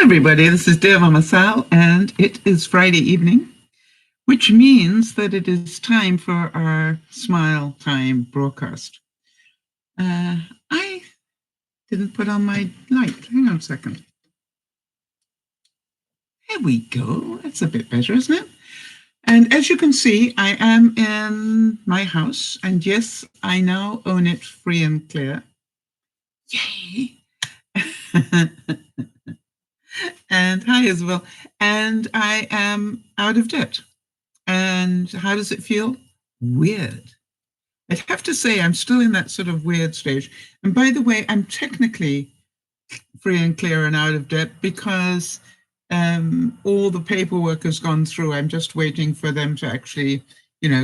everybody, this is DearMamaSal, and it is Friday evening, which means that it is time for our Smile Time broadcast. I didn't put on my light. Hang on a second. There we go. That's a bit better, isn't it? And as you can see, I am in my house, and yes, I now own it free and clear. Yay! And hi, Isabel. And I am out of debt. And how does it feel? Weird. I'd have to say I'm still in that sort of weird stage. And by the way, I'm technically free and clear and out of debt because all the paperwork has gone through. I'm just waiting for them to actually,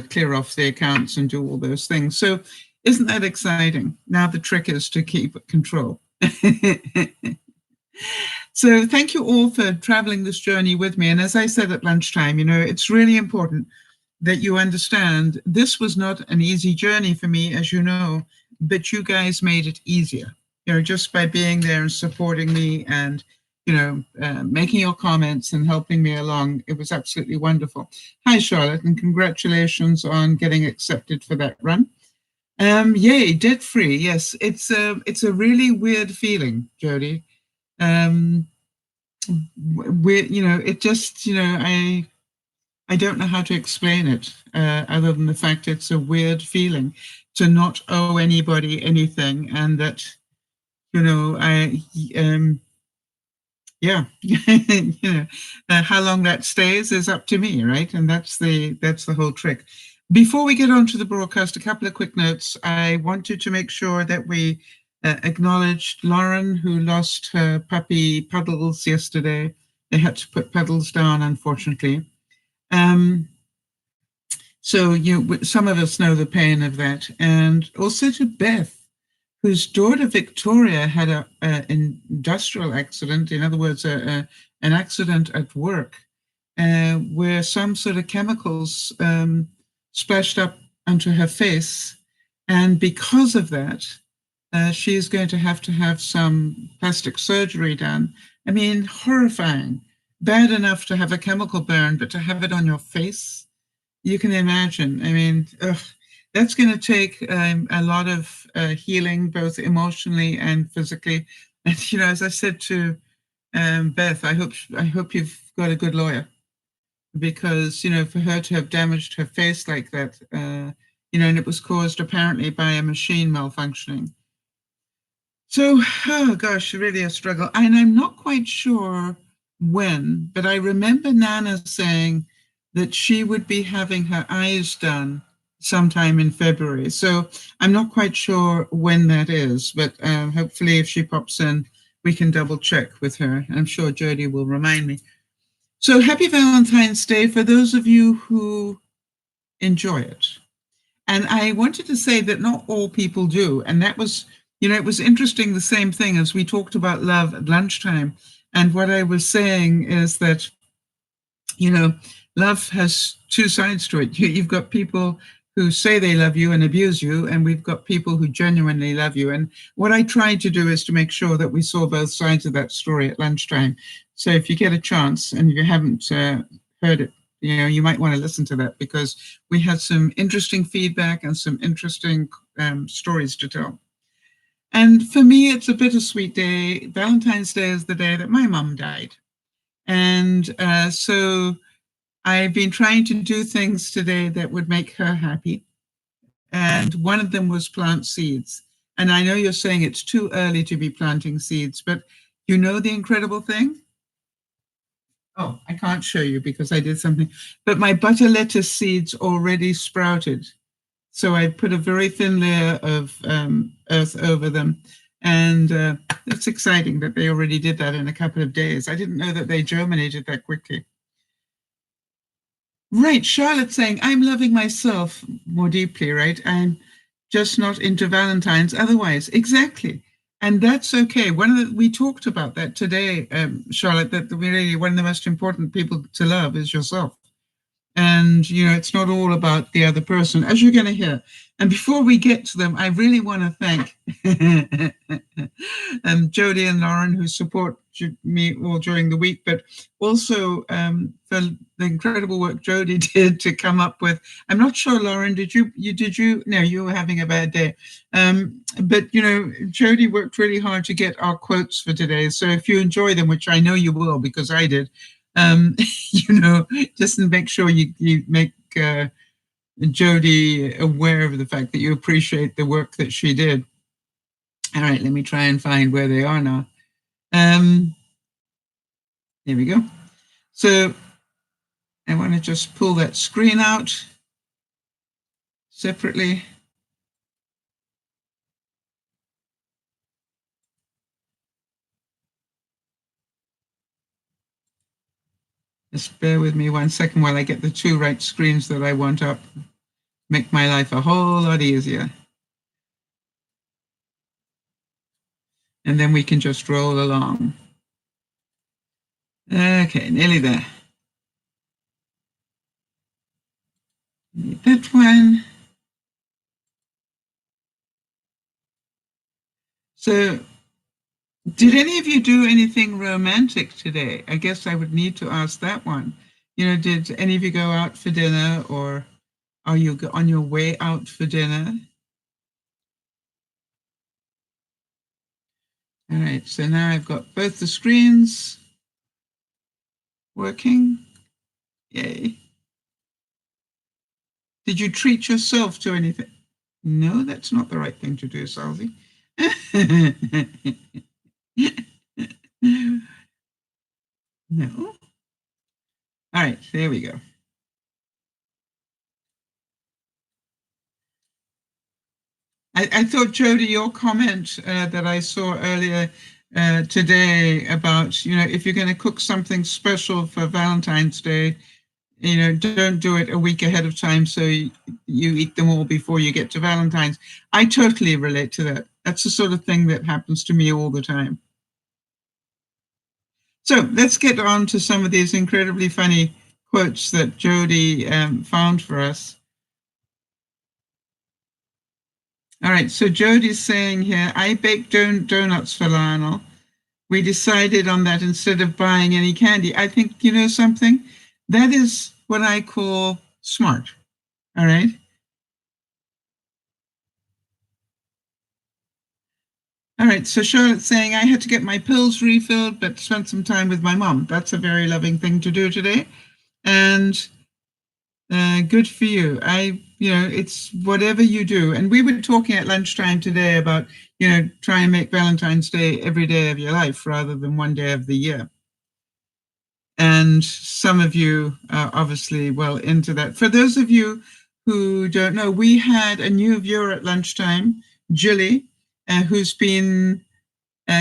clear off the accounts and do all those things. So isn't that exciting? Now the trick is to keep control. So thank you all for traveling this journey with me. And as I said at lunchtime, it's really important that you understand this was not an easy journey for me, as you know, but you guys made it easier, just by being there and supporting me and, making your comments and helping me along. It was absolutely wonderful. Hi, Charlotte, and congratulations on getting accepted for that run. Yay, debt free. Yes, it's a really weird feeling, Jody. It just, I don't know how to explain it other than the fact it's a weird feeling to not owe anybody anything, and that, how long that stays is up to me, right? And that's the whole trick. Before we get on to the broadcast, a couple of quick notes. I wanted to make sure that we acknowledged Lauren, who lost her puppy Puddles yesterday. They had to put Puddles down, unfortunately. So some of us know the pain of that. And also to Beth, whose daughter Victoria had an industrial accident, in other words, an accident at work, where some sort of chemicals splashed up onto her face. And because of that, she is going to have some plastic surgery done. I mean, horrifying. Bad enough to have a chemical burn, but to have it on your face, you can imagine. I mean, that's going to take a lot of healing, both emotionally and physically. And as I said to Beth, I hope you've got a good lawyer, because for her to have damaged her face like that, and it was caused apparently by a machine malfunctioning. So, oh gosh, really a struggle. And I'm not quite sure when, but I remember Nana saying that she would be having her eyes done sometime in February. So I'm not quite sure when that is, but hopefully if she pops in, we can double check with her. I'm sure Jody will remind me. So happy Valentine's Day for those of you who enjoy it. And I wanted to say that not all people do. And that was, it was interesting, the same thing as we talked about love at lunchtime. And what I was saying is that, love has two sides to it. You've got people who say they love you and abuse you, and we've got people who genuinely love you. And what I tried to do is to make sure that we saw both sides of that story at lunchtime. So if you get a chance and you haven't heard it, you might want to listen to that, because we had some interesting feedback and some interesting stories to tell. And for me, it's a bittersweet day. Valentine's Day is the day that my mom died. And so I've been trying to do things today that would make her happy. And one of them was plant seeds. And I know you're saying it's too early to be planting seeds, but you know the incredible thing? Oh, I can't show you because I did something. But my butter lettuce seeds already sprouted. So I put a very thin layer of earth over them. And it's exciting that they already did that in a couple of days. I didn't know that they germinated that quickly. Right, Charlotte saying, I'm loving myself more deeply, right? I'm just not into Valentine's otherwise. Exactly. And that's okay. We talked about that today, Charlotte, that really one of the most important people to love is yourself. And, it's not all about the other person, as you're going to hear. And before we get to them, I really want to thank Jody and Lauren, who support me all during the week, but also for the incredible work Jody did to come up with. I'm not sure, Lauren, did you? No, you were having a bad day. But, Jody worked really hard to get our quotes for today. So if you enjoy them, which I know you will because I did, just make sure you make Jody aware of the fact that you appreciate the work that she did. All right, let me try and find where they are now. There we go. So I want to just pull that screen out separately. Just bear with me 1 second while I get the two right screens that I want up. Make my life a whole lot easier. And then we can just roll along. Okay, nearly there. That one. So, did any of you do anything romantic today? I guess I would need to ask that one. Did any of you go out for dinner, or are you on your way out for dinner? All right, so now I've got both the screens working. Yay. Did you treat yourself to anything? No, that's not the right thing to do, Salvi. No. All right, there we go. I thought, Jody, your comment that I saw earlier today about, if you're going to cook something special for Valentine's Day, don't do it a week ahead of time so you eat them all before you get to Valentine's. I totally relate to that. That's the sort of thing that happens to me all the time. So let's get on to some of these incredibly funny quotes that Jody found for us. All right, so Jody's saying here, I baked donuts for Lionel. We decided on that instead of buying any candy. I think, something? That is what I call smart, all right? All right, so Charlotte's saying, I had to get my pills refilled, but spent some time with my mom. That's a very loving thing to do today. And good for you. It's whatever you do. And we were talking at lunchtime today about, try and make Valentine's Day every day of your life rather than one day of the year. And some of you are obviously well into that. For those of you who don't know, we had a new viewer at lunchtime, Jilly, who's been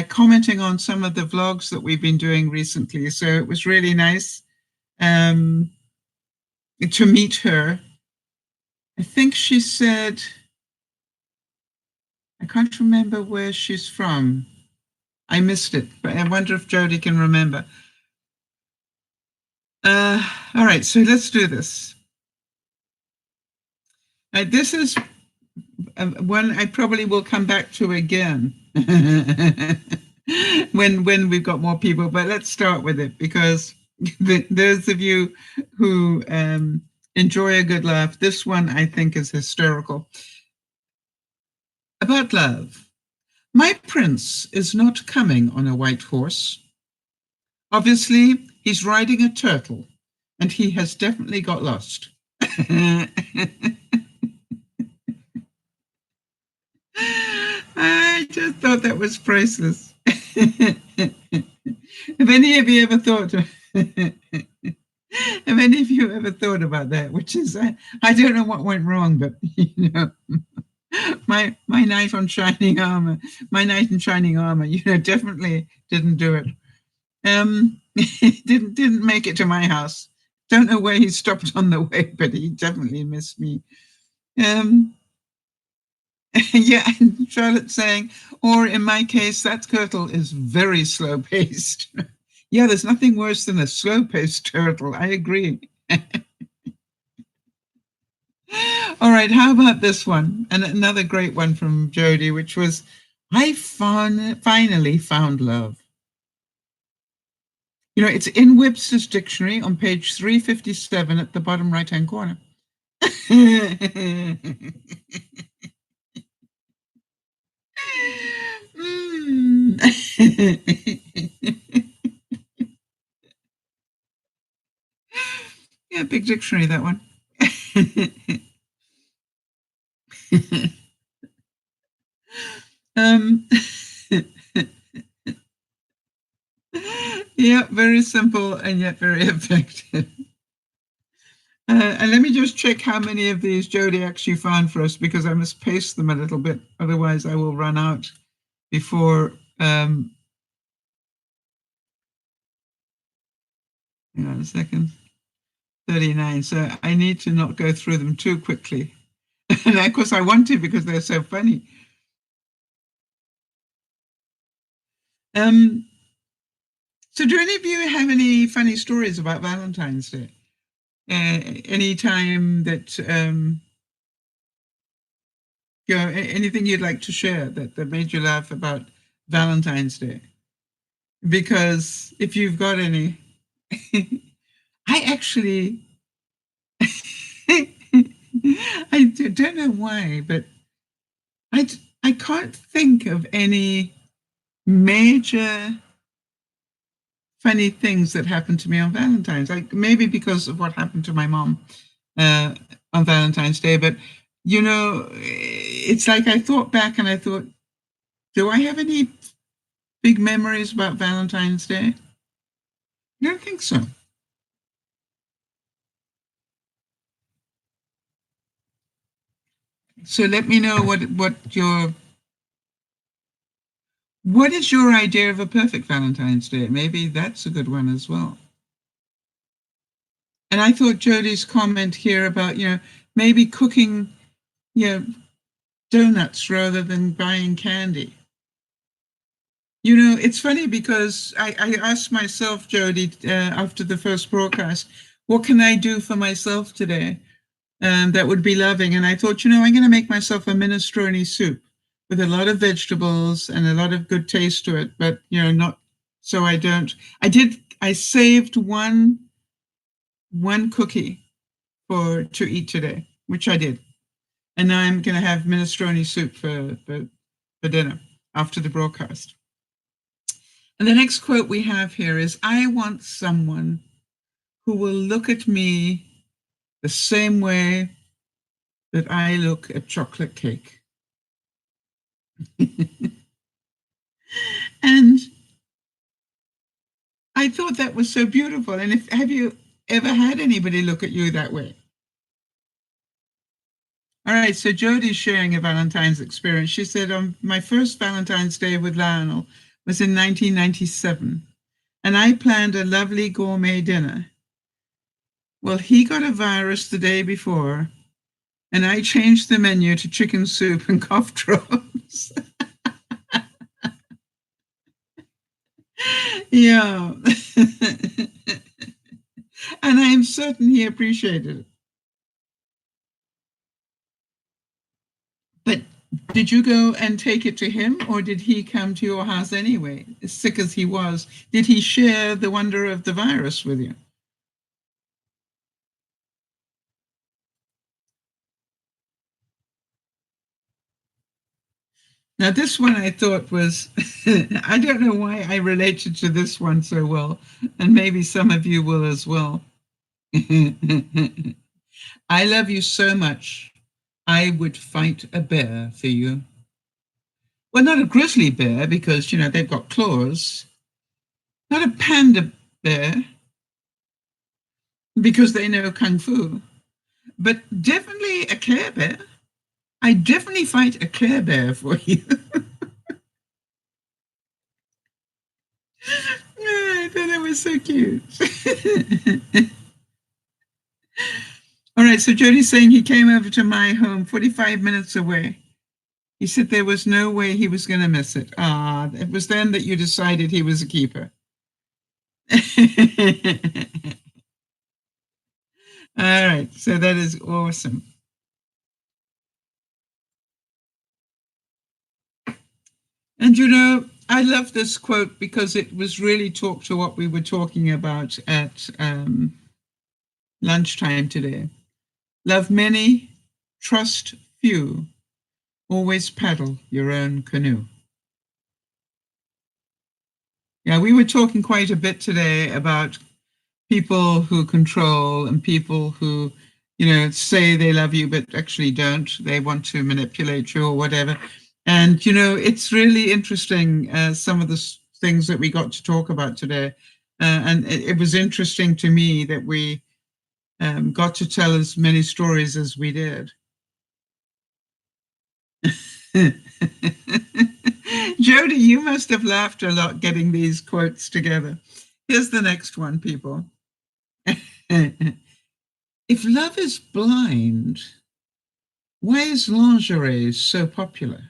commenting on some of the vlogs that we've been doing recently. So it was really nice to meet her. I think she said, I can't remember where she's from. I missed it, but I wonder if Jody can remember. All right, so let's do this. This is one I probably will come back to again when we've got more people, but let's start with it because those of you who enjoy a good laugh, this one I think is hysterical. About love. My prince is not coming on a white horse. Obviously, he's riding a turtle, and he has definitely got lost. I just thought that was priceless. Have any of you ever thought about that? Which is, I don't know what went wrong, but my knight in shining armor, definitely didn't do it. Didn't make it to my house. Don't know where he stopped on the way, but he definitely missed me. Yeah, and Charlotte's saying, or in my case, that turtle is very slow paced. Yeah, there's nothing worse than a slow paced turtle. I agree. All right, how about this one? And another great one from Jody, which was, I finally found love. You know, it's in Webster's dictionary on page 357 at the bottom right-hand corner. Yeah, big dictionary, that one. um, yeah, very simple and yet very effective. And let me just check how many of these Jody actually found for us, because I must pace them a little bit. Otherwise, I will run out before. Hang on a second. 39. So I need to not go through them too quickly. And of course, I want to because they're so funny. So do any of you have any funny stories about Valentine's Day? Any time that, you know, anything you'd like to share that made you laugh about Valentine's Day? Because if you've got any, I actually, I don't know why, but I can't think of any major funny things that happened to me on Valentine's. Like maybe because of what happened to my mom on Valentine's Day, but you know, it's like I thought back and I thought, do I have any big memories about Valentine's Day? I don't think so. So let me know what is your idea of a perfect Valentine's Day? Maybe that's a good one as well. And I thought Jody's comment here about, you know, maybe cooking, you know, donuts rather than buying candy. You know, it's funny because I asked myself, Jody, after the first broadcast, what can I do for myself today that would be loving? And I thought, you know, I'm going to make myself a minestrone soup with a lot of vegetables and a lot of good taste to it, but, you know, not so I saved one cookie to eat today, which I did. And now I'm going to have minestrone soup for dinner after the broadcast. And the next quote we have here is, I want someone who will look at me the same way that I look at chocolate cake. And I thought that was so beautiful. And have you ever had anybody look at you that way? All right, so Jody's sharing a Valentine's experience. She said, my first Valentine's Day with Lionel was in 1997, and I planned a lovely gourmet dinner. Well, he got a virus the day before, and I changed the menu to chicken soup and cough drops. Yeah. And I am certain he appreciated it. But did you go and take it to him, or did he come to your house anyway, as sick as he was? Did he share the wonder of the virus with you? Now, this one I thought was, I don't know why I related to this one so well, and maybe some of you will as well. I love you so much, I would fight a bear for you. Well, not a grizzly bear, because, you know, they've got claws. Not a panda bear, because they know kung fu. But definitely a Care Bear. I definitely fight a Care Bear for you. I thought that was so cute. All right, so Jody's saying he came over to my home 45 minutes away. He said there was no way he was going to miss it. It was then that you decided he was a keeper. All right, so that is awesome. And you know, I love this quote because it was really talked to what we were talking about at lunchtime today. Love many, trust few, always paddle your own canoe. Yeah, we were talking quite a bit today about people who control and people who, you know, say they love you but actually don't. They want to manipulate you or whatever. And you know, it's really interesting, some of the things that we got to talk about today. And it was interesting to me that we got to tell as many stories as we did. Jody, you must have laughed a lot getting these quotes together. Here's the next one, people. If love is blind, why is lingerie so popular?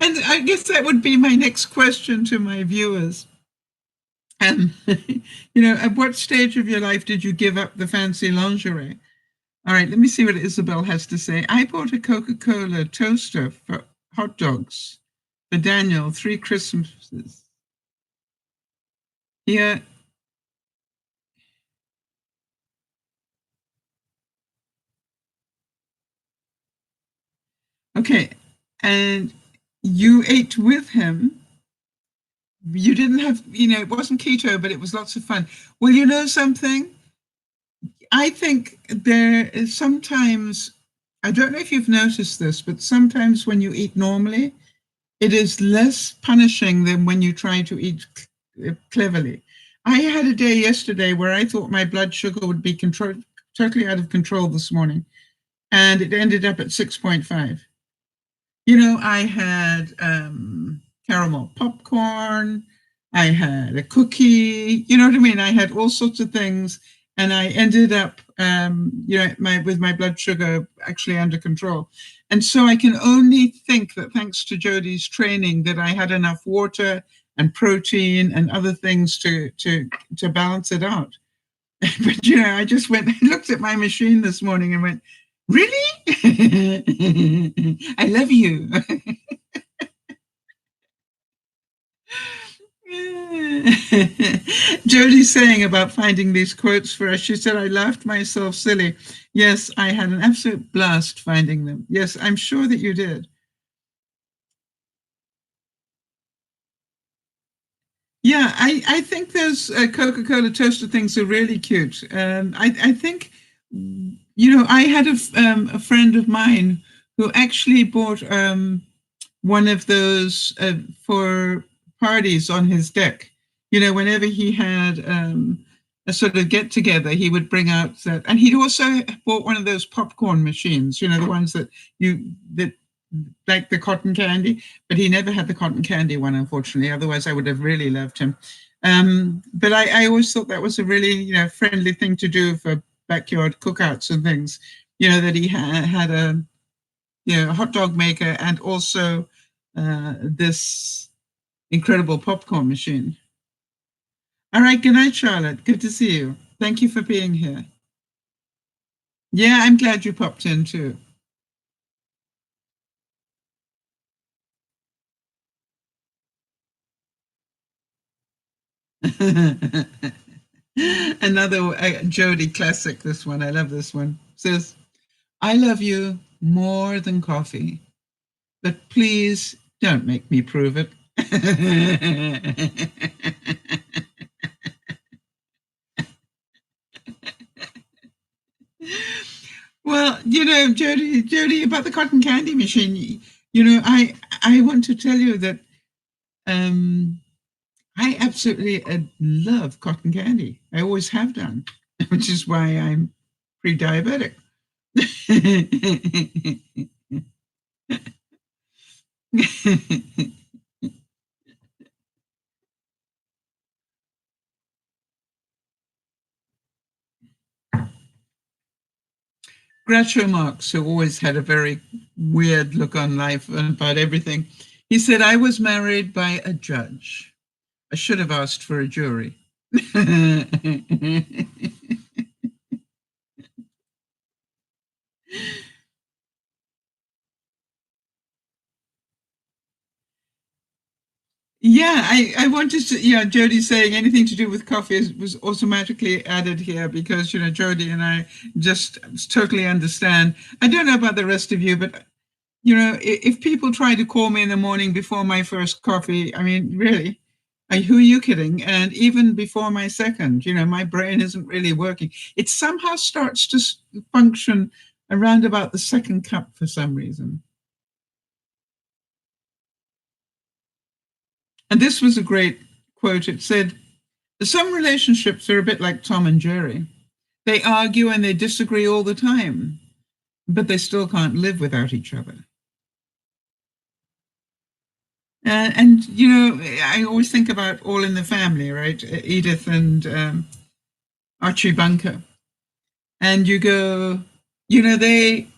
And I guess that would be my next question to my viewers. You know, at what stage of your life did you give up the fancy lingerie? All right, let me see what Isabel has to say. I bought a Coca-Cola toaster for hot dogs for Daniel 3 Christmases. Yeah. Okay. And you ate with him. You didn't have, you know, it wasn't keto, but it was lots of fun. Well, you know something? I think there is sometimes, I don't know if you've noticed this, but sometimes when you eat normally, it is less punishing than when you try to eat cleverly. I had a day yesterday where I thought my blood sugar would be totally out of control this morning, and it ended up at 6.5. You know, I had caramel popcorn, I had a cookie, you know what I mean? I had all sorts of things, and I ended up, you know, with my blood sugar actually under control. And so I can only think that thanks to Jodie's training, that I had enough water and protein and other things to balance it out. But you know, I just went, I looked at my machine this morning and went, really? I love you. Jodie's saying about finding these quotes for us. She said, I laughed myself silly. Yes, I had an absolute blast finding them. Yes, I'm sure that you did. Yeah, I think those Coca-Cola toaster things are really cute. I think, you know, I had a friend of mine who actually bought one of those for parties on his deck. You know, whenever he had a sort of get together, he would bring out that, and he'd also bought one of those popcorn machines. You know, the ones that like the cotton candy, but he never had the cotton candy one, unfortunately. Otherwise, I would have really loved him. But I always thought that was a really, you know, friendly thing to do for backyard cookouts and things. You know, that he had a, you know, a hot dog maker and also this incredible popcorn machine. All right, good night, Charlotte. Good to see you. Thank you for being here. Yeah, I'm glad you popped in too. Another Jody classic, this one. I love this one. Says, I love you more than coffee, but please don't make me prove it. Well, you know, Jody, about the cotton candy machine, you know, I want to tell you that um, I absolutely love cotton candy. I always have done, which is why I'm pre-diabetic. Groucho Marx, who always had a very weird look on life and about everything, he said, I was married by a judge. I should have asked for a jury. Yeah, I wanted to, Jody saying anything to do with coffee was automatically added here because, Jody and I just totally understand. I don't know about the rest of you, but, if people try to call me in the morning before my first coffee, I mean, really, who are you kidding? And even before my second, my brain isn't really working. It somehow starts to function around about the second cup for some reason. And this was a great quote. It said, some relationships are a bit like Tom and Jerry. They argue and they disagree all the time, but they still can't live without each other. And I always think about All in the Family, right? Edith and Archie Bunker. And you go, they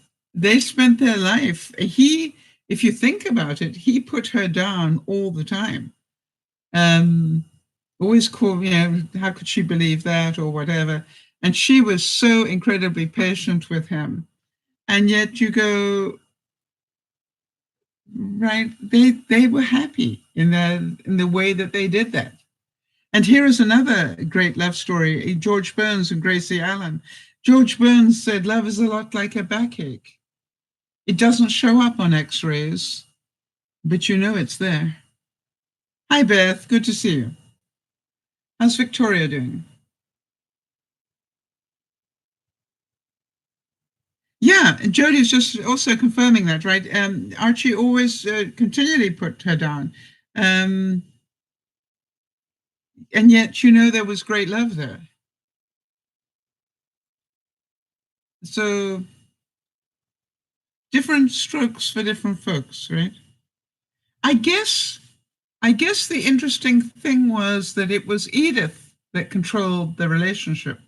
spent their life. If you think about it, he put her down all the time. Always call, how could she believe that or whatever? And she was so incredibly patient with him. And yet you go, right, they were happy in the way that they did that. And here is another great love story, George Burns and Gracie Allen. George Burns said, love is a lot like a backache. It doesn't show up on x-rays, but you know it's there. Hi, Beth. Good to see you. How's Victoria doing? Yeah, Jodie's just also confirming that, right? Archie always continually put her down. And yet, there was great love there. So different strokes for different folks, right? I guess the interesting thing was that it was Edith that controlled the relationship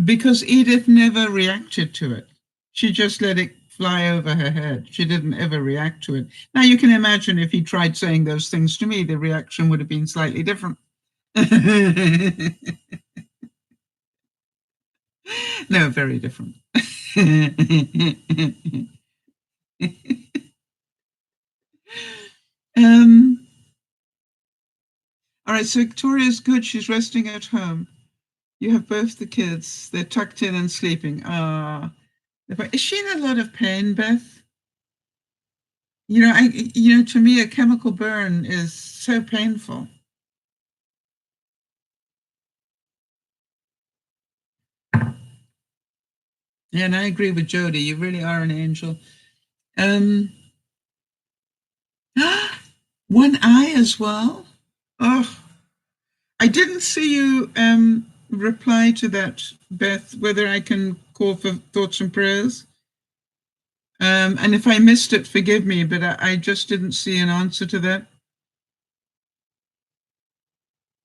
because Edith never reacted to it. She just let it fly over her head. She didn't ever react to it. Now you can imagine if he tried saying those things to me, the reaction would have been slightly different. No, very different. All right, so Victoria's good. She's resting at home. You have both the kids. They're tucked in and sleeping. Is she in a lot of pain, Beth? To me, a chemical burn is so painful. Yeah, and I agree with Jody. You really are an angel. One eye as well. Oh, I didn't see you reply to that, Beth, whether I can call for thoughts and prayers. And if I missed it, forgive me, but I just didn't see an answer to that.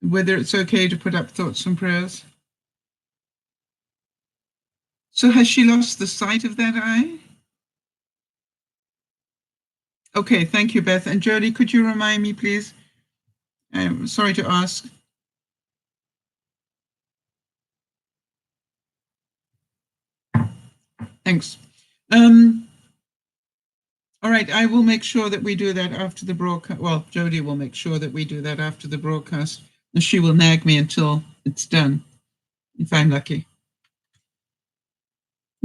Whether it's okay to put up thoughts and prayers. So has she lost the sight of that eye? Okay, thank you, Beth. And Jody, could you remind me, please? I'm sorry to ask. Thanks. All right, I will make sure that we do that after the broadcast. Well, Jody will make sure that we do that after the broadcast. And she will nag me until it's done, if I'm lucky.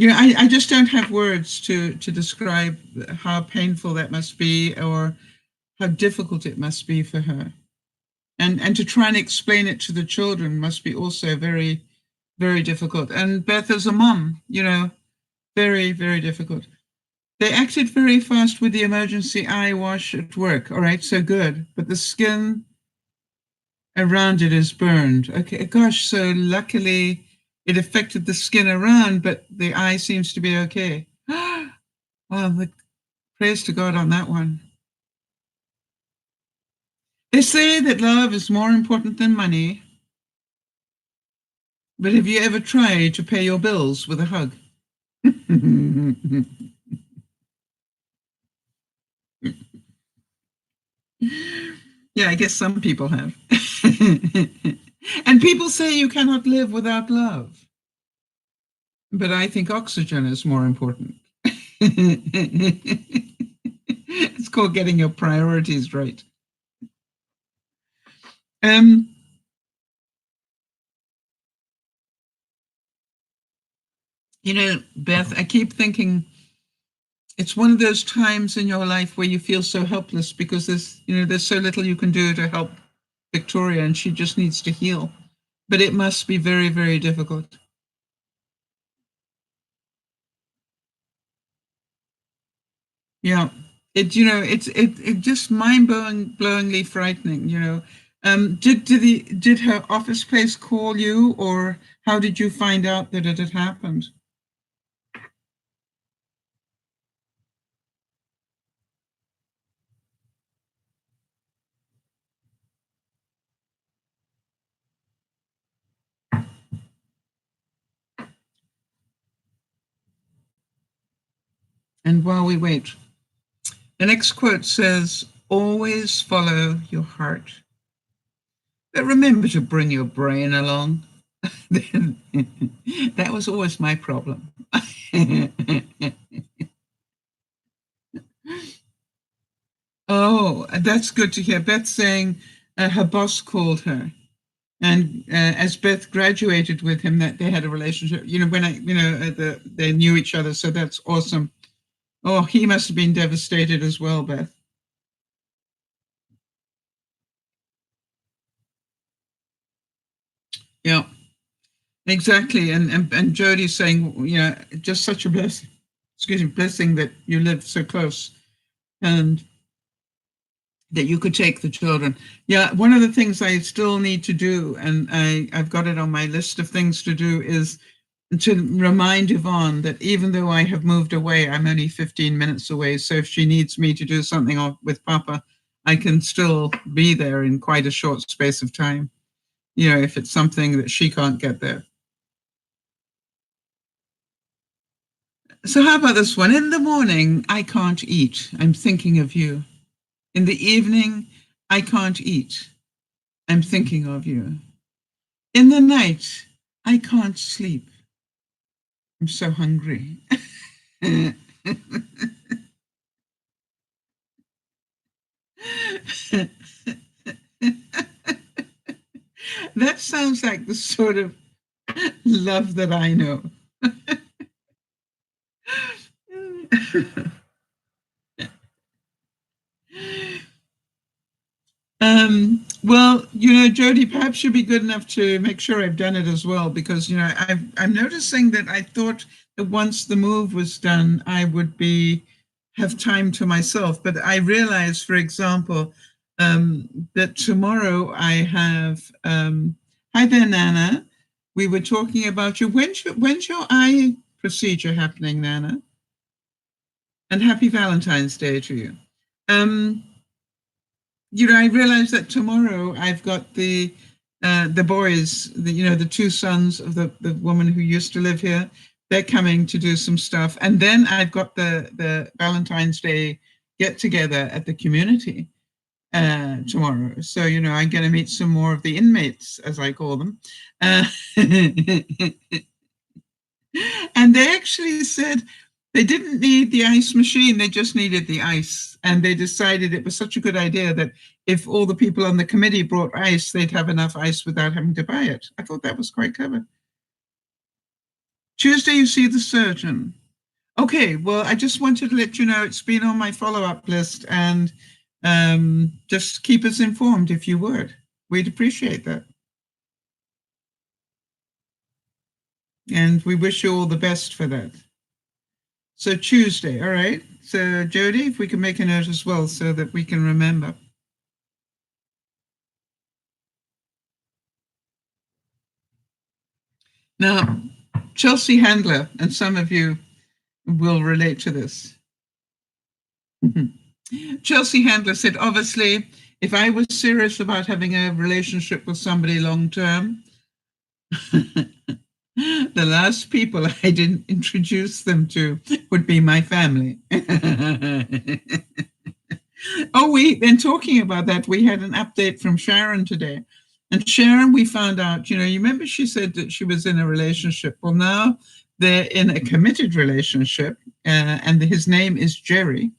I just don't have words to describe how painful that must be or how difficult it must be for her. And to try and explain it to the children must be also very, very difficult. And Beth as a mom, very, very difficult. They acted very fast with the emergency eye wash at work. All right, so good. But the skin around it is burned. Okay, gosh, so luckily it affected the skin around, but the eye seems to be okay. Well, praise to God on that one. They say that love is more important than money. But have you ever tried to pay your bills with a hug? Yeah, I guess some people have. And people say you cannot live without love. But I think oxygen is more important. It's called getting your priorities right. Um, you know, Beth, I keep thinking it's one of those times in your life where you feel so helpless because there's so little you can do to help Victoria, and she just needs to heal. But it must be very, very difficult. Yeah, it just blowingly frightening. Did her office place call you, or how did you find out that it had happened? And while we wait, the next quote says, "Always follow your heart, but remember to bring your brain along." That was always my problem. Oh, that's good to hear. Beth saying her boss called her, and as Beth graduated with him, that they had a relationship. They knew each other, so that's awesome. Oh, he must have been devastated as well, Beth. Yeah, exactly. And Jodie's saying, just such a blessing. Excuse me, blessing that you live so close, and that you could take the children. Yeah, one of the things I still need to do, and I've got it on my list of things to do, is to remind Yvonne that even though I have moved away, I'm only 15 minutes away. So if she needs me to do something with Papa, I can still be there in quite a short space of time, if it's something that she can't get there. So how about this one? In the morning, I can't eat. I'm thinking of you. In the evening, I can't eat. I'm thinking of you. In the night, I can't sleep. I'm so hungry. That sounds like the sort of love that I know. Well, Jody, perhaps you'd be good enough to make sure I've done it as well, because I'm noticing that I thought that once the move was done, I would have time to myself. But I realized, for example, that tomorrow I have. Hi there, Nana. We were talking about you. When's your eye procedure happening, Nana? And happy Valentine's Day to you. Um, I realized that tomorrow I've got the boys, the two sons of the woman who used to live here. They're coming to do some stuff, and then I've got the Valentine's Day get together at the community tomorrow. So I'm going to meet some more of the inmates, as I call them, and they actually said they didn't need the ice machine, they just needed the ice. And they decided it was such a good idea that if all the people on the committee brought ice, they'd have enough ice without having to buy it. I thought that was quite clever. Tuesday, you see the surgeon. Okay, well, I just wanted to let you know it's been on my follow-up list, and just keep us informed if you would. We'd appreciate that. And we wish you all the best for that. So Tuesday, all right. So Jody, if we can make a note as well so that we can remember. Now, Chelsea Handler, and some of you will relate to this. Chelsea Handler said, obviously, if I was serious about having a relationship with somebody long term, the last people I didn't introduce them to would be my family. Oh, in talking about that, we had an update from Sharon today. And Sharon, we found out, you remember she said that she was in a relationship. Well, now they're in a committed relationship, and his name is Jerry.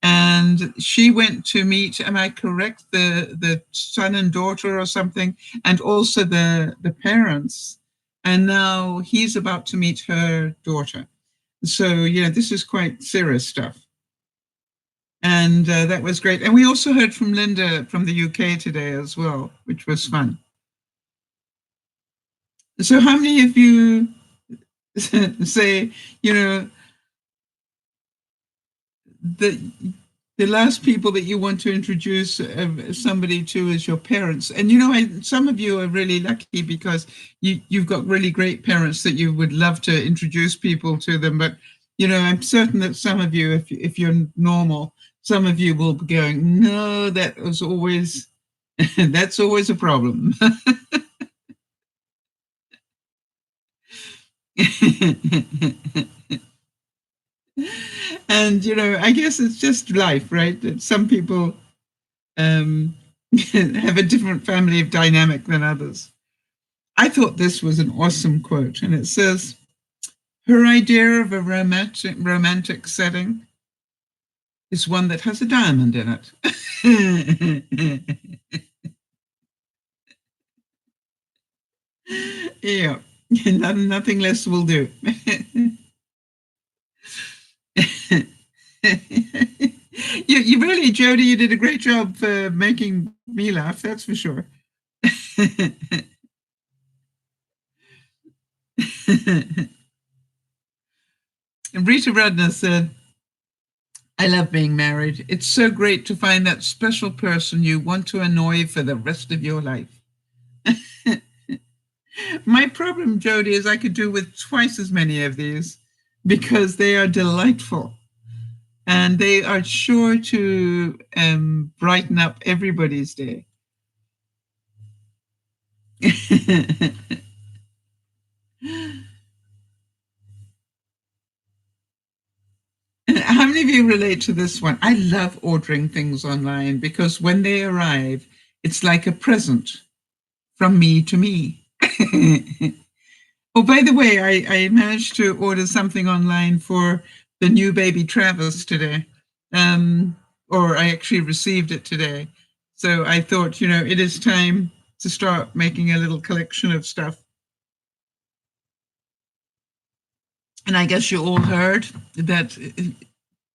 and she went to meet, am I correct, the son and daughter or something, and also the parents. And now he's about to meet her daughter. So, yeah, this is quite serious stuff. And that was great. And we also heard from Linda from the UK today as well, which was fun. So how many of you say, the last people that you want to introduce somebody to is your parents? And some of you are really lucky because you've got really great parents that you would love to introduce people to them. But I'm certain that some of you, if you're normal, some of you will be going, no, that was always that's always a problem. And I guess it's just life, right? That some people have a different family of dynamic than others. I thought this was an awesome quote, and it says, her idea of a romantic setting is one that has a diamond in it. Yeah, nothing less will do. You really, Jody, you did a great job making me laugh, that's for sure. And Rita Rudner said, I love being married. It's so great to find that special person you want to annoy for the rest of your life. My problem, Jody, is I could do with twice as many of these because they are delightful. And they are sure to brighten up everybody's day. How many of you relate to this one? I love ordering things online because when they arrive, it's like a present from me to me. Oh, by the way, I managed to order something online for the new baby Travis today. Or I actually received it today. So I thought, it is time to start making a little collection of stuff. And I guess you all heard that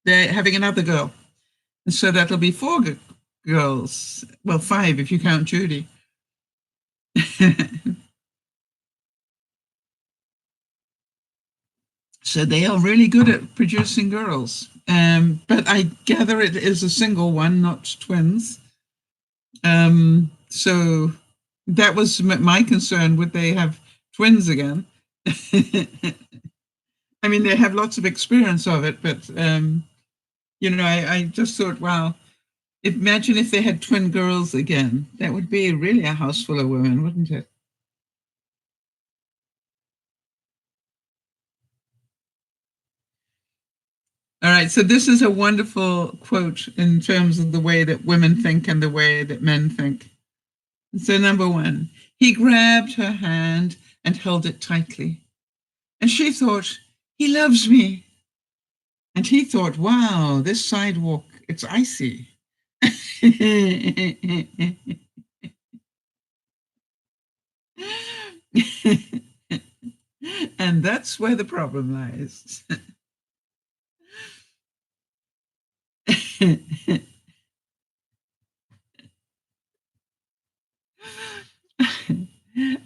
they're having another girl. And so that'll be 4 girls. Well, 5 if you count Judy. So they are really good at producing girls. But I gather it is a single one, not twins. So that was my concern. Would they have twins again? I mean, they have lots of experience of it, but, I just thought, wow, imagine if they had twin girls again. That would be really a house full of women, wouldn't it? All right, so this is a wonderful quote in terms of the way that women think and the way that men think. So, number 1, he grabbed her hand and held it tightly. And she thought, he loves me. And he thought, wow, this sidewalk, it's icy. And that's where the problem lies.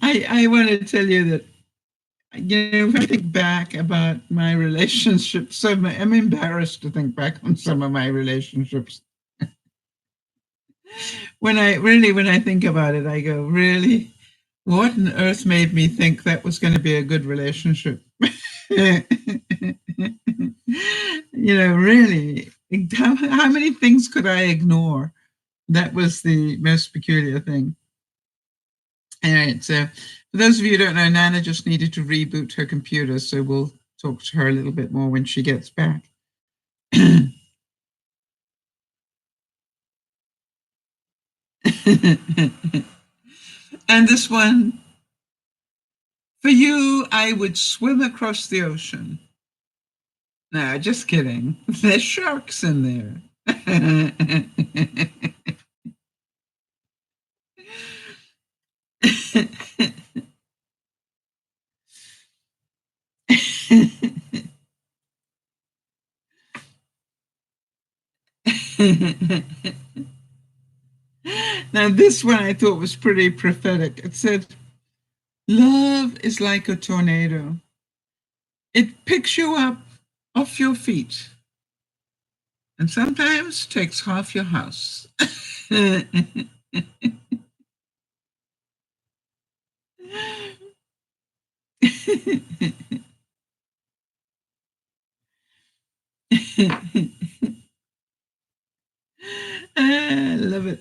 I want to tell you that, if I think back about my relationships, so I'm embarrassed to think back on some of my relationships. When I think about it, I go, really? What on earth made me think that was going to be a good relationship? Really, how many things could I ignore? That was the most peculiar thing. All right, so for those of you who don't know, Nana just needed to reboot her computer, so we'll talk to her a little bit more when she gets back. And this one, for you, I would swim across the ocean. No, just kidding. There's sharks in there. Now, this one I thought was pretty prophetic. It said, love is like a tornado. It picks you up off your feet and sometimes takes half your house. I love it.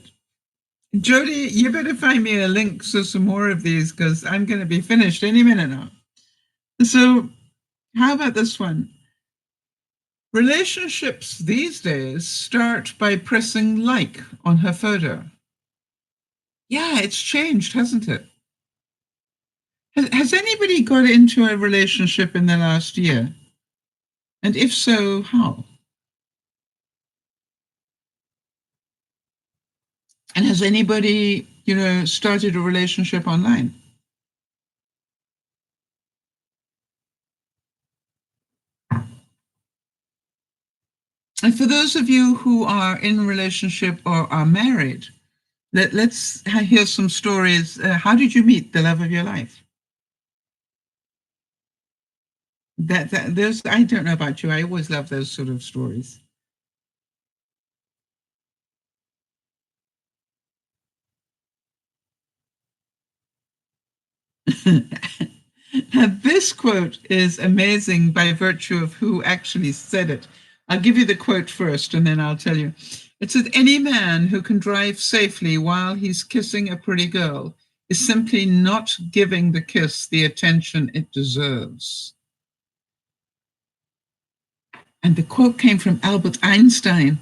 Jody, you better find me a link to some more of these because I'm going to be finished any minute now. So, how about this one? Relationships these days start by pressing like on her photo. Yeah, it's changed, hasn't it? Has anybody got into a relationship in the last year? And if so, how? And has anybody, started a relationship online? And for those of you who are in a relationship or are married, let's hear some stories. How did you meet the love of your life? Those, I don't know about you. I always love those sort of stories. Now, this quote is amazing by virtue of who actually said it. I'll give you the quote first and then I'll tell you. It said, any man who can drive safely while he's kissing a pretty girl is simply not giving the kiss the attention it deserves. And the quote came from Albert Einstein.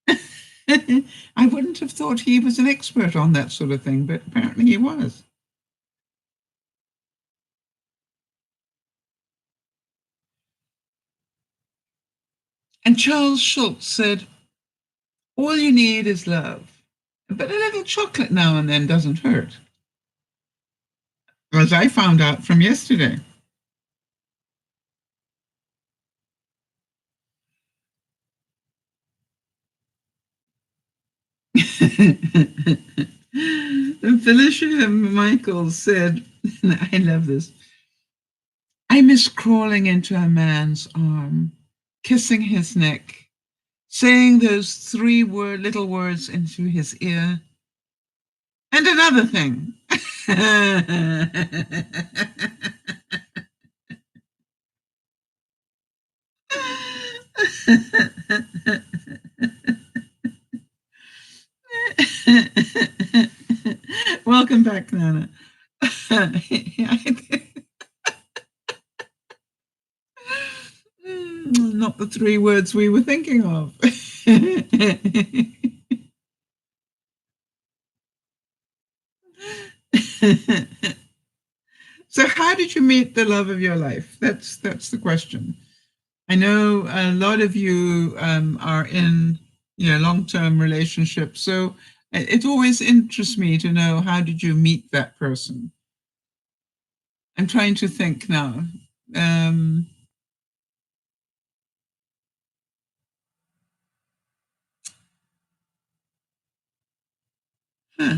I wouldn't have thought he was an expert on that sort of thing, but apparently he was. And Charles Schultz said, all you need is love, but a little chocolate now and then doesn't hurt. As I found out from yesterday. Felicia Michaels said, I love this, I miss crawling into a man's arm, kissing his neck, saying those little words into his ear. And another thing. Welcome back, Nana. Not the three words we were thinking of. So, how did you meet the love of your life? That's the question. I know a lot of you are in long-term relationships, so it always interests me to know, how did you meet that person? I'm trying to think now. Um, huh.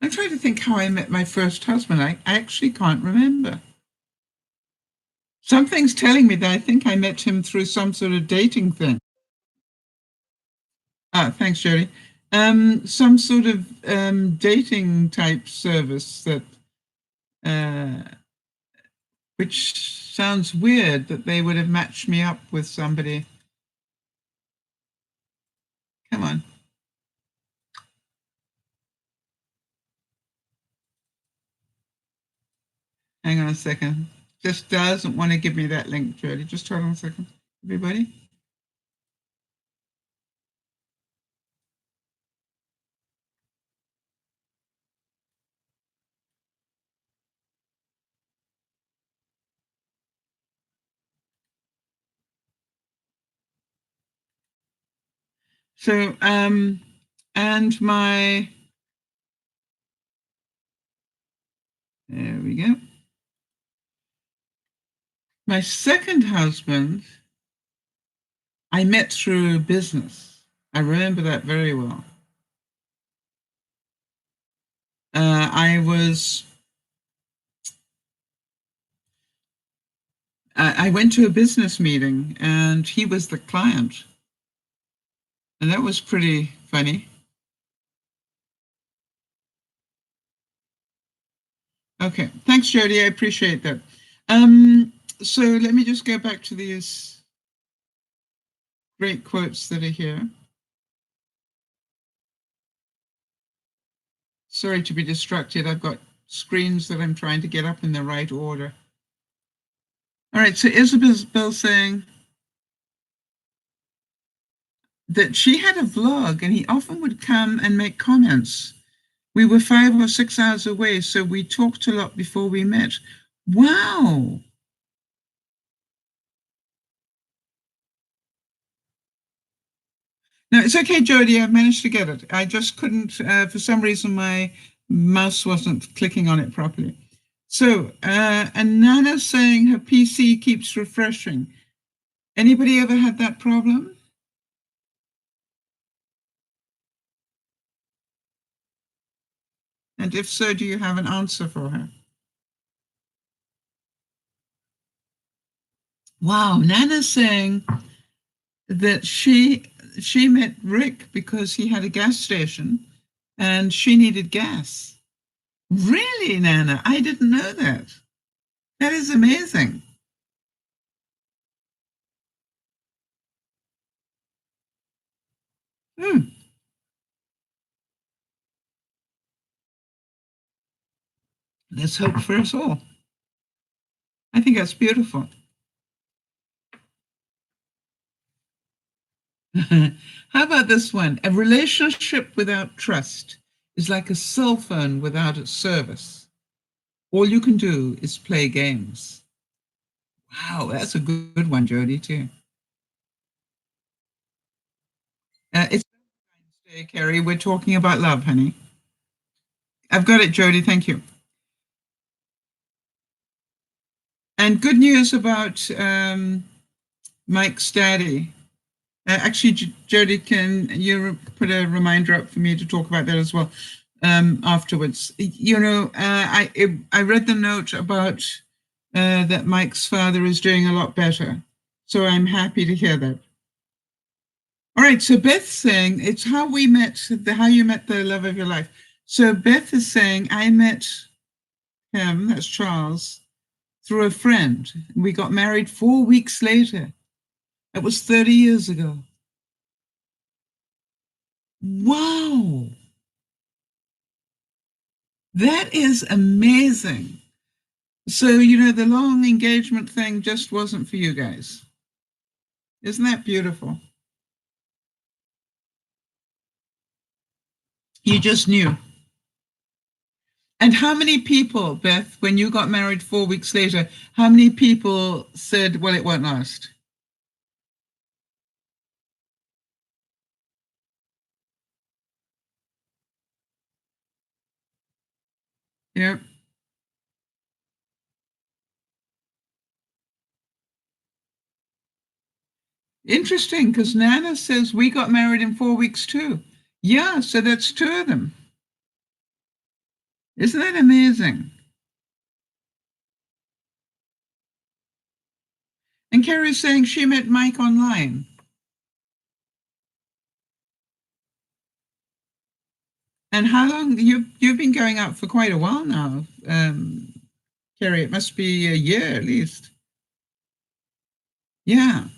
I'm trying to think how I met my first husband. I actually can't remember. Something's telling me that I think I met him through some sort of dating thing. Ah, thanks, Jerry. Some sort of dating type service that, uh, which sounds weird that they would have matched me up with somebody. Come on, hang on a second. Just doesn't want to give me that link, Jerry. Just hold on a second, everybody. So, and there we go. My second husband, I met through business. I remember that very well. I went to a business meeting and he was the client. And that was pretty funny. Okay, thanks, Jody. I appreciate that. So let me just go back to these great quotes that are here. Sorry to be distracted. I've got screens that I'm trying to get up in the right order. All right, so Isabel's saying that she had a vlog and he often would come and make comments. We were 5 or 6 hours away, so we talked a lot before we met. Wow. No, it's okay, Jody. I've managed to get it. I just couldn't, for some reason, my mouse wasn't clicking on it properly. So, and Nana's saying her PC keeps refreshing. Anybody ever had that problem? And if so, do you have an answer for her? Wow, Nana's saying that she met Rick because he had a gas station and she needed gas. Really, Nana? I didn't know that. That is amazing. Let's hope for us all. I think that's beautiful. How about this one? A relationship without trust is like a cell phone without a service. All you can do is play games. Wow, that's a good one, Jody, too. It's Wednesday, Carrie. We're talking about love, honey. I've got it, Jody. Thank you. And good news about Mike's daddy. Actually, Jody, can you put a reminder up for me to talk about that as well afterwards? You know, I read the note about that Mike's father is doing a lot better. So I'm happy to hear that. All right, so Beth's saying it's how we met, how you met the love of your life. So Beth is saying, I met him, that's Charles, through a friend. We got married 4 weeks later. That was 30 years ago. Wow. That is amazing. So, you know, the long engagement thing just wasn't for you guys. Isn't that beautiful? You just knew. And how many people, Beth, when you got married 4 weeks later, how many people said, well, it won't last? Yeah. Interesting, because Nana says we got married in 4 weeks too. Yeah, so that's 2 of them. Isn't that amazing? And Carrie's saying she met Mike online. And how long you've been going out for quite a while now, Carrie? It must be a year at least. Yeah.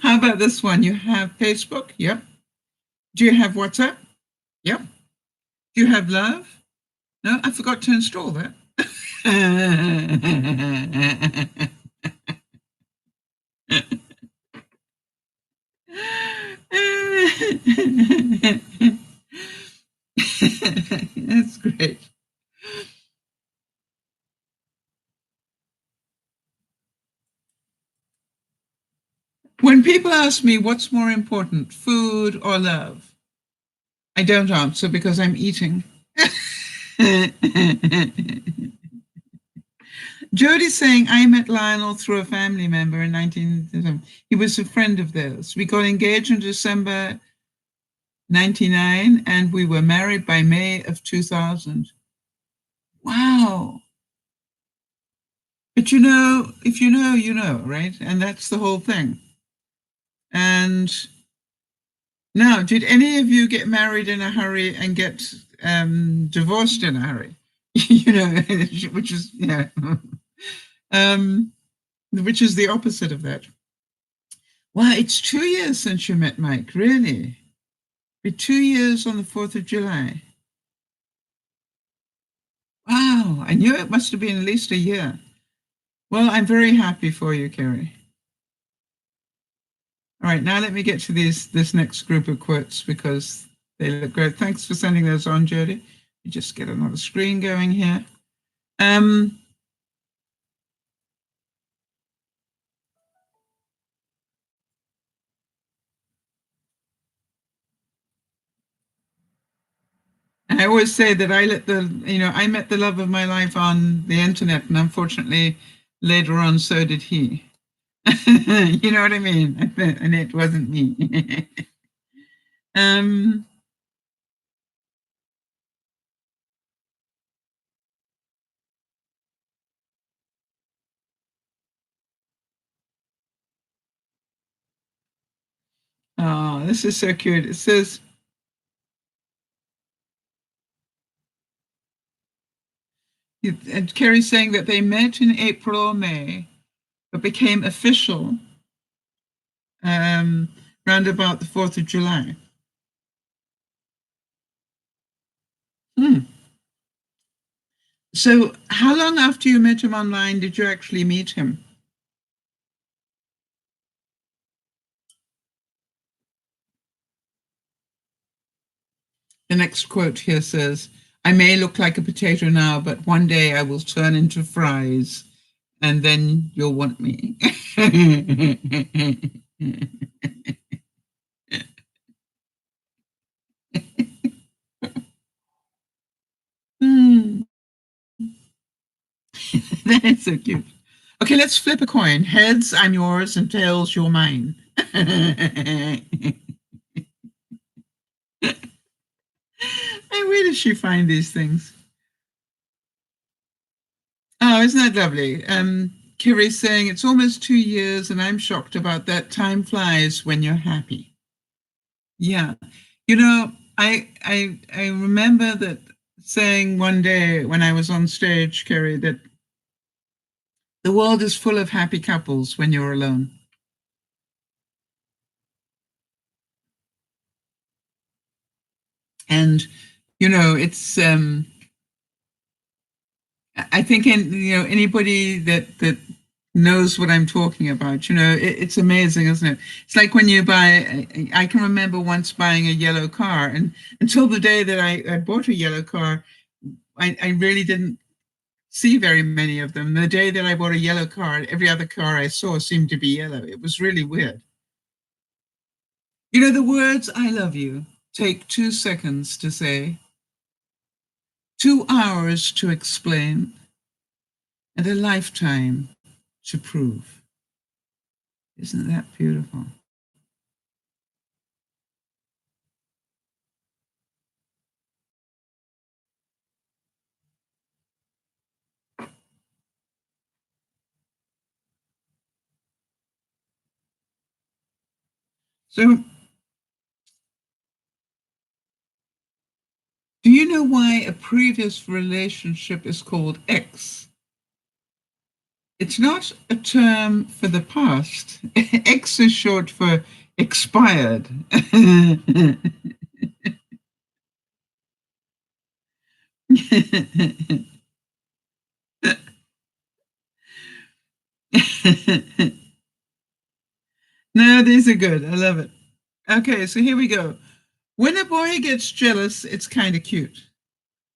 How about this one? You have Facebook? Yep. Do you have WhatsApp? Yep. Do you have Love? No, I forgot to install that. That's great. ask me what's more important, food or love, I don't answer because I'm eating. Jody's saying, I met Lionel through a family member in 19... He was a friend of theirs. We got engaged in December 99 and we were married by May of 2000. Wow. But you know, if you know, you know, right? And that's the whole thing. And now, did any of you get married in a hurry and get divorced in a hurry? You know, which is, which is the opposite of that. Wow, it's 2 years since you met Mike, really? For 2 years on the 4th of July. Wow, I knew it must have been at least a year. Well, I'm very happy for you, Kerry. All right, now let me get to this next group of quotes because they look great. Thanks for sending those on, Jody. You just get another screen going here. I always say that I met the love of my life on the internet, and unfortunately, later on, so did he. You know what I mean? And it wasn't me. Oh, this is so cute. It says, and Kerry's saying that they met in April or May, but became official round about the 4th of July. So how long after you met him online did you actually meet him? The next quote here says, I may look like a potato now, but one day I will turn into fries and then you'll want me. That is so cute. Okay, let's flip a coin. Heads, I'm yours, and tails, you're mine. And where does she find these things? Oh, isn't that lovely? Kiri's saying it's almost 2 years, and I'm shocked about that. Time flies when you're happy. Yeah, you know, I remember that saying one day when I was on stage, Kiri, that the world is full of happy couples when you're alone. And you know, it's I think anybody that knows what I'm talking about, it's amazing, isn't it? It's like when you buy, I can remember once buying a yellow car, and until the day that I bought a yellow car, I really didn't see very many of them. The day that I bought a yellow car, every other car I saw seemed to be yellow. It was really weird. You know, the words I love you take 2 seconds to say, 2 hours to explain, and a lifetime to prove. Isn't that beautiful? So, do you know why a previous relationship is called X? It's not a term for the past. X is short for expired. No, these are good. I love it. Okay, so here we go. When a boy gets jealous, it's kind of cute.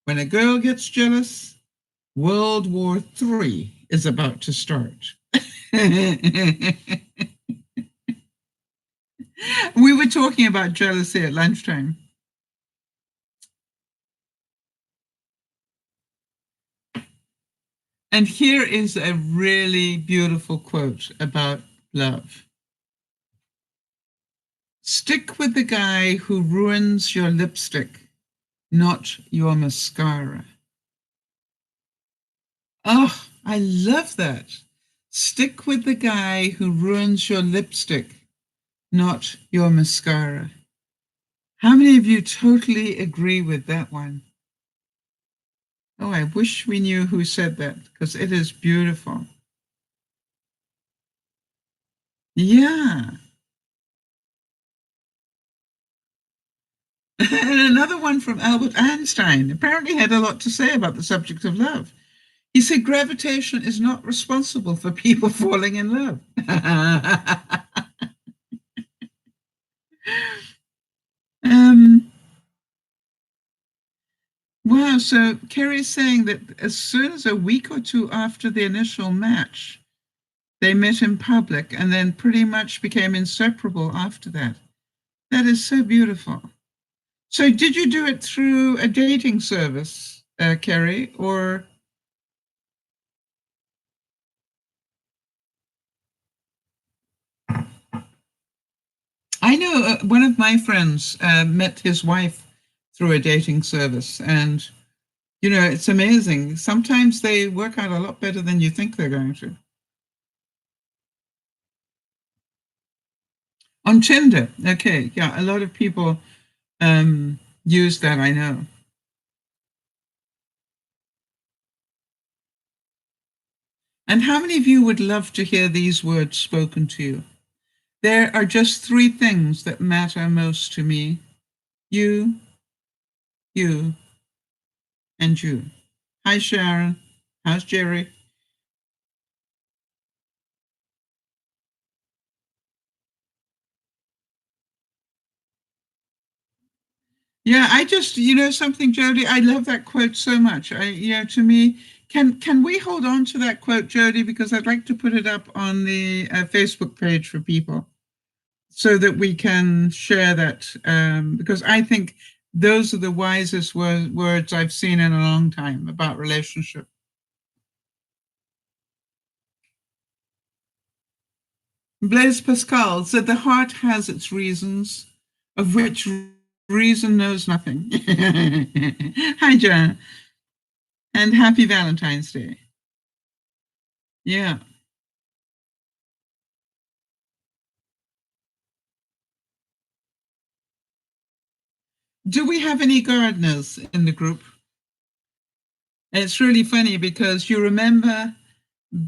When a girl gets jealous, World War III is about to start. We were talking about jealousy at lunchtime. And here is a really beautiful quote about love. Stick with the guy who ruins your lipstick, not your mascara. Oh, I love that. Stick with the guy who ruins your lipstick, not your mascara. How many of you totally agree with that one? Oh, I wish we knew who said that because it is beautiful. Yeah. And another one from Albert Einstein apparently had a lot to say about the subject of love. He said gravitation is not responsible for people falling in love. um, wow, so Kerry's saying that as soon as a week or two after the initial match, they met in public and then pretty much became inseparable after that. That is so beautiful. So did you do it through a dating service, Kerry, or? I know one of my friends met his wife through a dating service, and you know, it's amazing. Sometimes they work out a lot better than you think they're going to. On Tinder, okay, yeah, a lot of people use that, I know. And how many of you would love to hear these words spoken to you? There are just three things that matter most to me: you, you, and you. Hi, Sharon. How's Jerry? Yeah, I just, you know, something, Jody, I love that quote so much. To me, can we hold on to that quote, Jody, because I'd like to put it up on the Facebook page for people so that we can share that, because I think those are the wisest words I've seen in a long time about relationship. Blaise Pascal said the heart has its reasons, of which reason knows nothing. Hi, John, and happy Valentine's Day. Yeah. Do we have any gardeners in the group? And it's really funny because you remember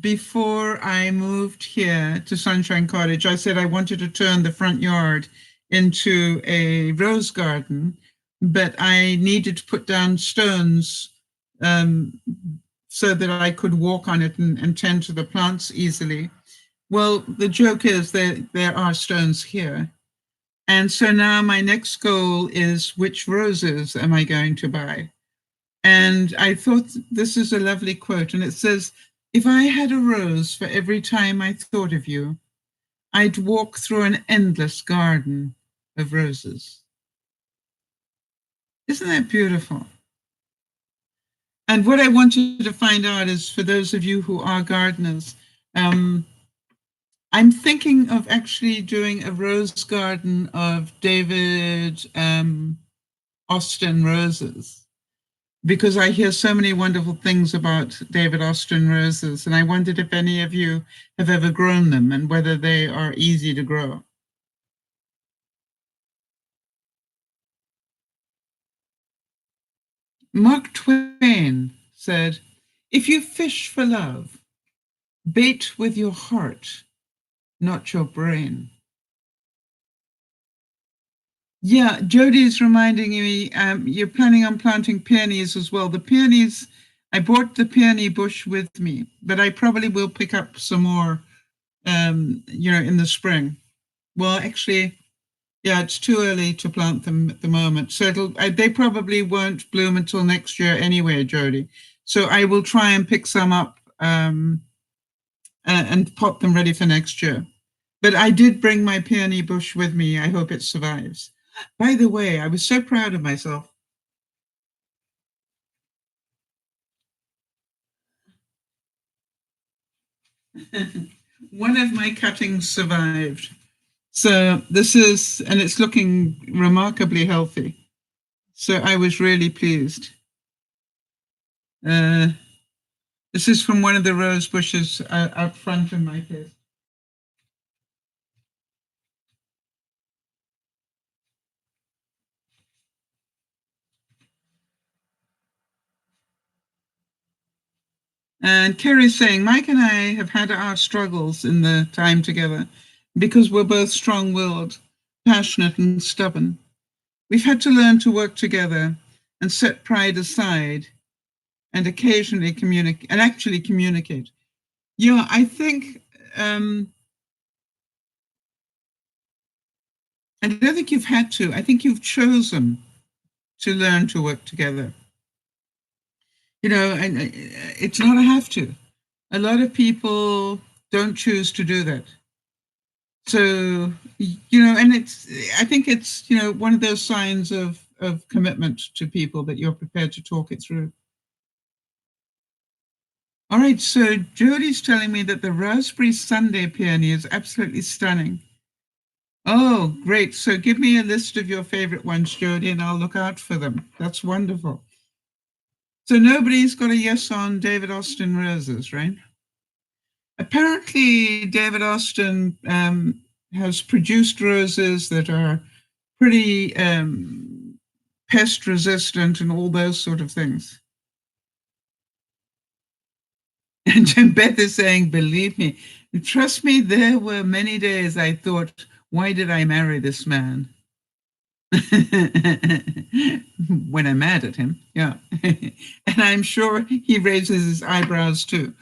before I moved here to Sunshine Cottage, I said I wanted to turn the front yard into a rose garden, but I needed to put down stones um, so that I could walk on it and tend to the plants easily. Well, the joke is that there are stones here. And so now my next goal is which roses am I going to buy? And I thought this is a lovely quote. And it says, if I had a rose for every time I thought of you, I'd walk through an endless garden of roses. Isn't that beautiful? And what I want you to find out is for those of you who are gardeners, I'm thinking of actually doing a rose garden of David Austin roses because I hear so many wonderful things about David Austin roses, and I wondered if any of you have ever grown them and whether they are easy to grow. Mark Twain said, if you fish for love, bait with your heart, not your brain. Yeah, Jody's reminding me, you're planning on planting peonies as well. The peonies, I brought the peony bush with me, but I probably will pick up some more, in the spring. Well, actually, yeah, it's too early to plant them at the moment. So they probably won't bloom until next year anyway, Jody. So I will try and pick some up and pot them ready for next year. But I did bring my peony bush with me. I hope it survives. By the way, I was so proud of myself. One of my cuttings survived. So this is, and it's looking remarkably healthy. So I was really pleased. This is from one of the rose bushes out front in my place. And Kerry's saying, Mike and I have had our struggles in the time together because we're both strong-willed, passionate, and stubborn. We've had to learn to work together and set pride aside and occasionally actually communicate. Yeah, I think, I don't think you've had to. I think you've chosen to learn to work together. You know, and it's not a have to. A lot of people don't choose to do that. So, you know, and I think it's, you know, one of those signs of commitment to people that you're prepared to talk it through. All right, so Jodie's telling me that the raspberry sundae peony is absolutely stunning. Oh, great. So give me a list of your favorite ones, Jodie, and I'll look out for them. That's wonderful. So nobody's got a yes on David Austin roses, right? Apparently, David Austin has produced roses that are pretty pest resistant and all those sort of things. And Beth is saying, believe me, trust me, there were many days I thought, why did I marry this man? When I'm mad at him, yeah. And I'm sure he raises his eyebrows too.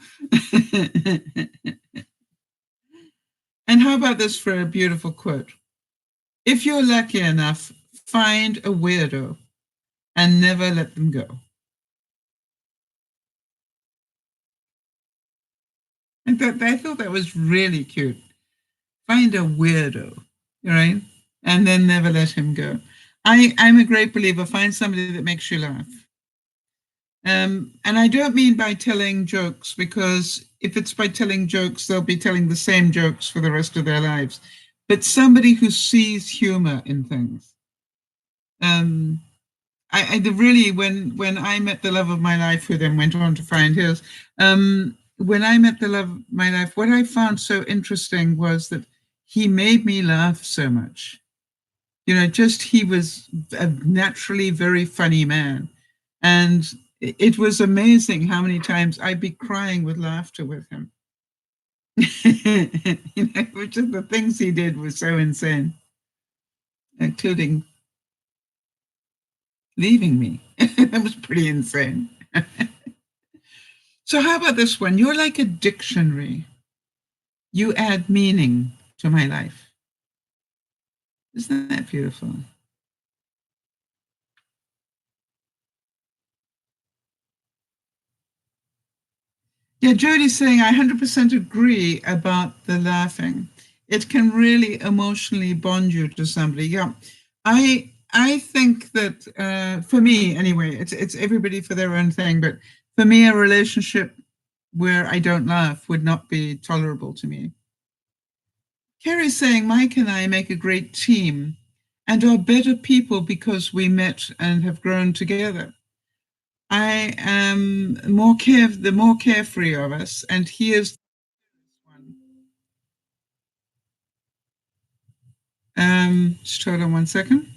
And how about this for a beautiful quote? If you're lucky enough, find a weirdo and never let them go. I thought that was really cute. Find a weirdo, right? And then never let him go. I'm a great believer. Find somebody that makes you laugh. And I don't mean by telling jokes, because if it's by telling jokes, they'll be telling the same jokes for the rest of their lives. But somebody who sees humor in things. I really, when I met the love of my life, who then went on to find his, when I met the love of my life, what I found so interesting was that he made me laugh so much. You know, just he was a naturally very funny man. And it was amazing how many times I'd be crying with laughter with him. You know, which of the things he did was so insane, including leaving me. That was pretty insane. So how about this one? You're like a dictionary. You add meaning to my life. Isn't that beautiful? Yeah, Jodie's saying, I 100% agree about the laughing. It can really emotionally bond you to somebody. Yeah, I think that for me, anyway, it's everybody for their own thing. But for me, a relationship where I don't laugh would not be tolerable to me. Carrie's saying, Mike and I make a great team and are better people because we met and have grown together. I am the more carefree of us, and he is one. Just hold on one second.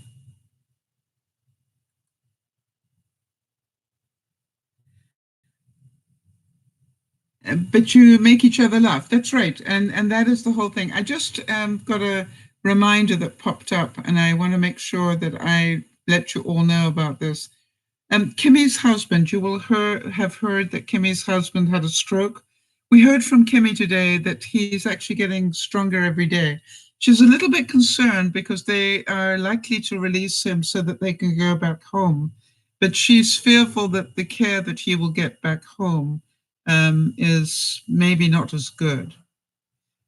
But you make each other laugh. That's right, and that is the whole thing. I just got a reminder that popped up, and I want to make sure that I let you all know about this. Kimmy's husband, you will have heard that Kimmy's husband had a stroke. We heard from Kimmy today that he's actually getting stronger every day. She's a little bit concerned because they are likely to release him so that they can go back home. But she's fearful that the care that he will get back home is maybe not as good.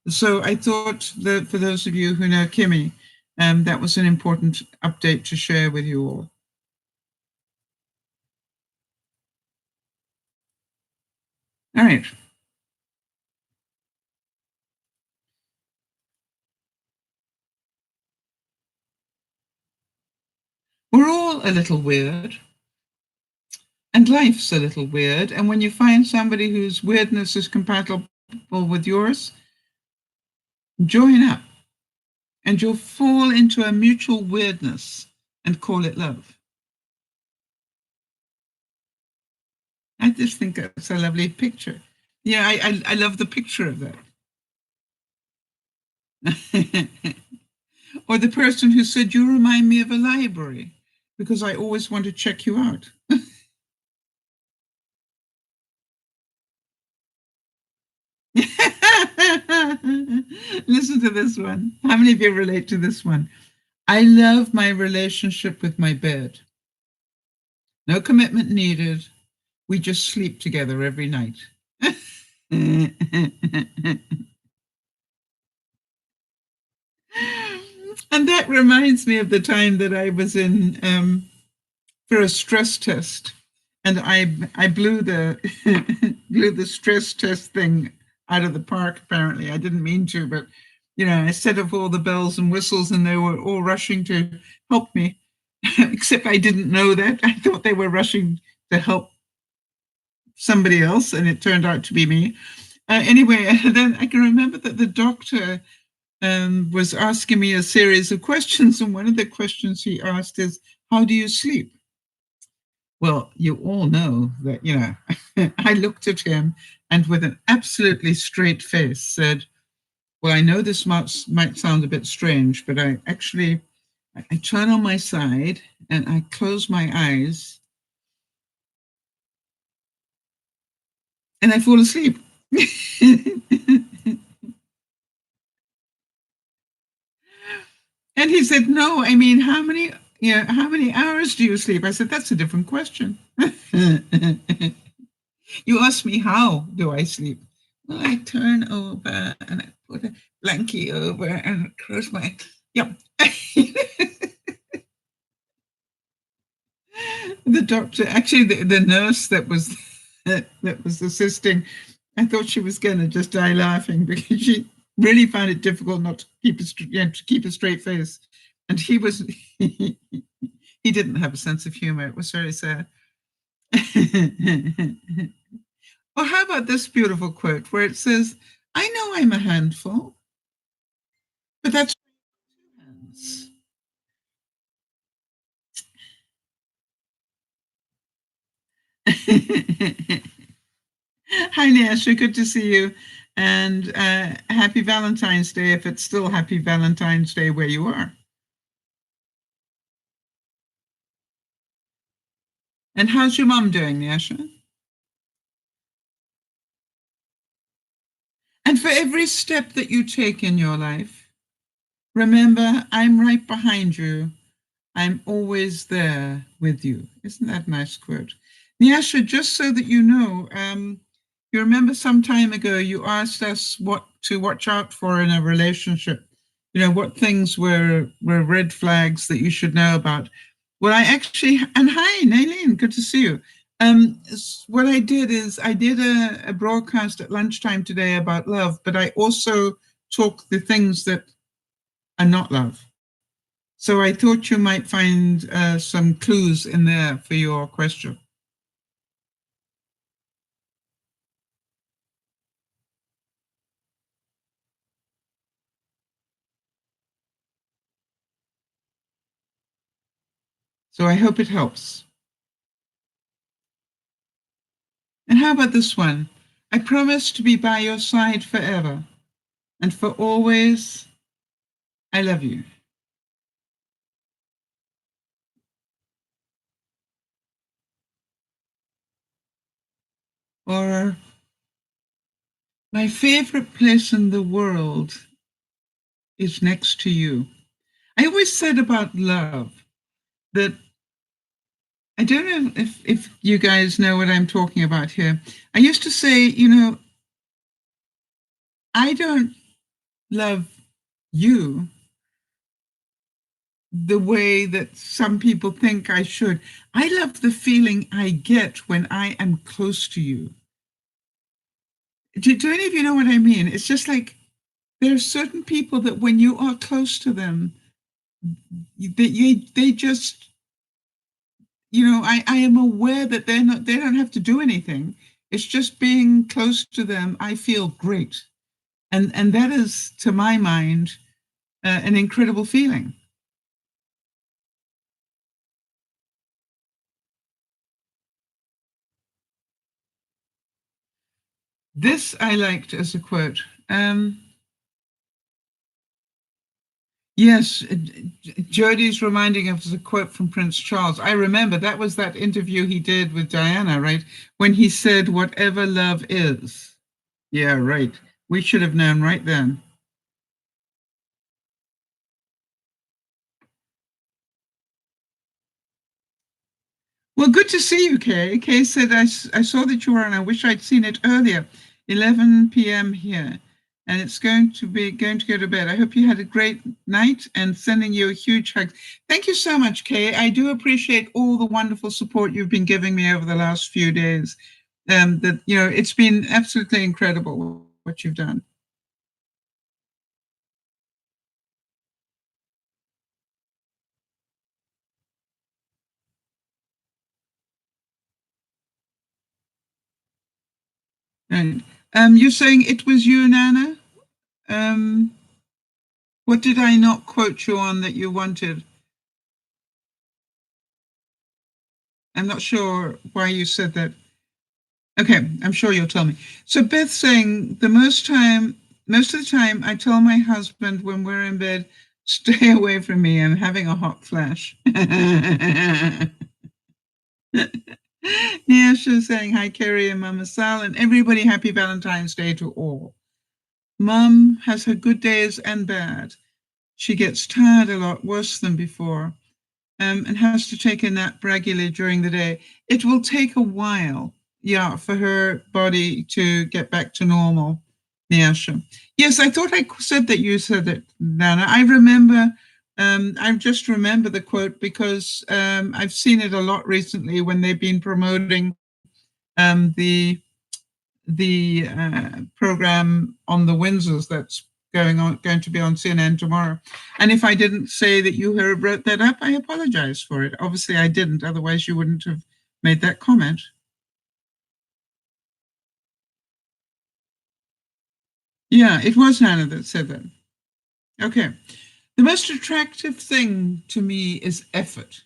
So I thought that for those of you who know Kimmy, that was an important update to share with you all. All right. We're all a little weird, and life's a little weird. And when you find somebody whose weirdness is compatible with yours, join up, and you'll fall into a mutual weirdness and call it love. I just think that's a lovely picture. Yeah, I love the picture of that. Or the person who said, you remind me of a library because I always want to check you out. Listen to this one. How many of you relate to this one? I love my relationship with my bed. No commitment needed. We just sleep together every night. And that reminds me of the time that I was in for a stress test, and I blew the blew the stress test thing out of the park. Apparently, I didn't mean to, but I set off all the bells and whistles, and they were all rushing to help me. Except I didn't know that. I thought they were rushing to help somebody else, and it turned out to be me. Anyway, then I can remember that the doctor was asking me a series of questions, and one of the questions he asked is, "How do you sleep?" Well, you all know that, I looked at him and with an absolutely straight face said, well, I know this might sound a bit strange, but I turn on my side and I close my eyes and I fall asleep. And he said, no, I mean, how many hours do you sleep? I said, that's a different question. You asked me, how do I sleep? Well, I turn over and I put a blankie over and close my, yep. The doctor, actually the nurse that was assisting, I thought she was going to just die laughing because she really found it difficult not to keep a straight face. And he was, he didn't have a sense of humor. It was very sad. Or how about this beautiful quote where it says, I know I'm a handful, but that's hands. Hi, Nyasha. Good to see you. And happy Valentine's Day, if it's still happy Valentine's Day where you are. And how's your mom doing, Nyasha? And for every step that you take in your life, remember, I'm right behind you. I'm always there with you. Isn't that a nice quote? Nyasha, just so that you know, you remember some time ago you asked us what to watch out for in a relationship. What things were red flags that you should know about. Well, I actually, and hi, Nailene, good to see you. What I did is I did a broadcast at lunchtime today about love, but I also talk the things that are not love. So I thought you might find some clues in there for your question. So I hope it helps. And how about this one? I promise to be by your side forever and for always. I love you. Or my favorite place in the world is next to you. I always said about love that I don't know if you guys know what I'm talking about here. I used to say, I don't love you the way that some people think I should. I love the feeling I get when I am close to you. Do any of you know what I mean? It's just like there are certain people that when you are close to them, they just, I am aware that they don't have to do anything. It's just being close to them. I feel great. And that is, to my mind, an incredible feeling. This I liked as a quote. Yes, Jodie's reminding us of a quote from Prince Charles. I remember that was that interview he did with Diana, right? When he said, whatever love is. Yeah, right. We should have known right then. Well, good to see you, Kay. Kay said, I saw that you were on. I wish I'd seen it earlier, 11 p.m. here. And it's going to go to bed. I hope you had a great night and sending you a huge hug. Thank you so much, Kay. I do appreciate all the wonderful support you've been giving me over the last few days. It's been absolutely incredible what you've done. And you're saying it was you, Nana? Um, what did I not quote you on that you wanted? I'm not sure why you said that. Okay, I'm sure you'll tell me. So Beth saying most of the time, I tell my husband when we're in bed, stay away from me. I'm having a hot flash. Niasha saying hi, Carrie and Mama Sal, and everybody happy Valentine's Day to all. Mum has her good days and bad. She gets tired a lot worse than before, and has to take a nap regularly during the day. It will take a while, yeah, for her body to get back to normal. Niasha. Yes, I thought I said that you said it, Nana. I remember, I just remember the quote because I've seen it a lot recently when they've been promoting um, the program on the Windsors that's going to be on CNN tomorrow. And if I didn't say that you wrote that up, I apologize for it. Obviously, I didn't. Otherwise, you wouldn't have made that comment. Yeah, it was Hannah that said that. Okay. The most attractive thing to me is effort.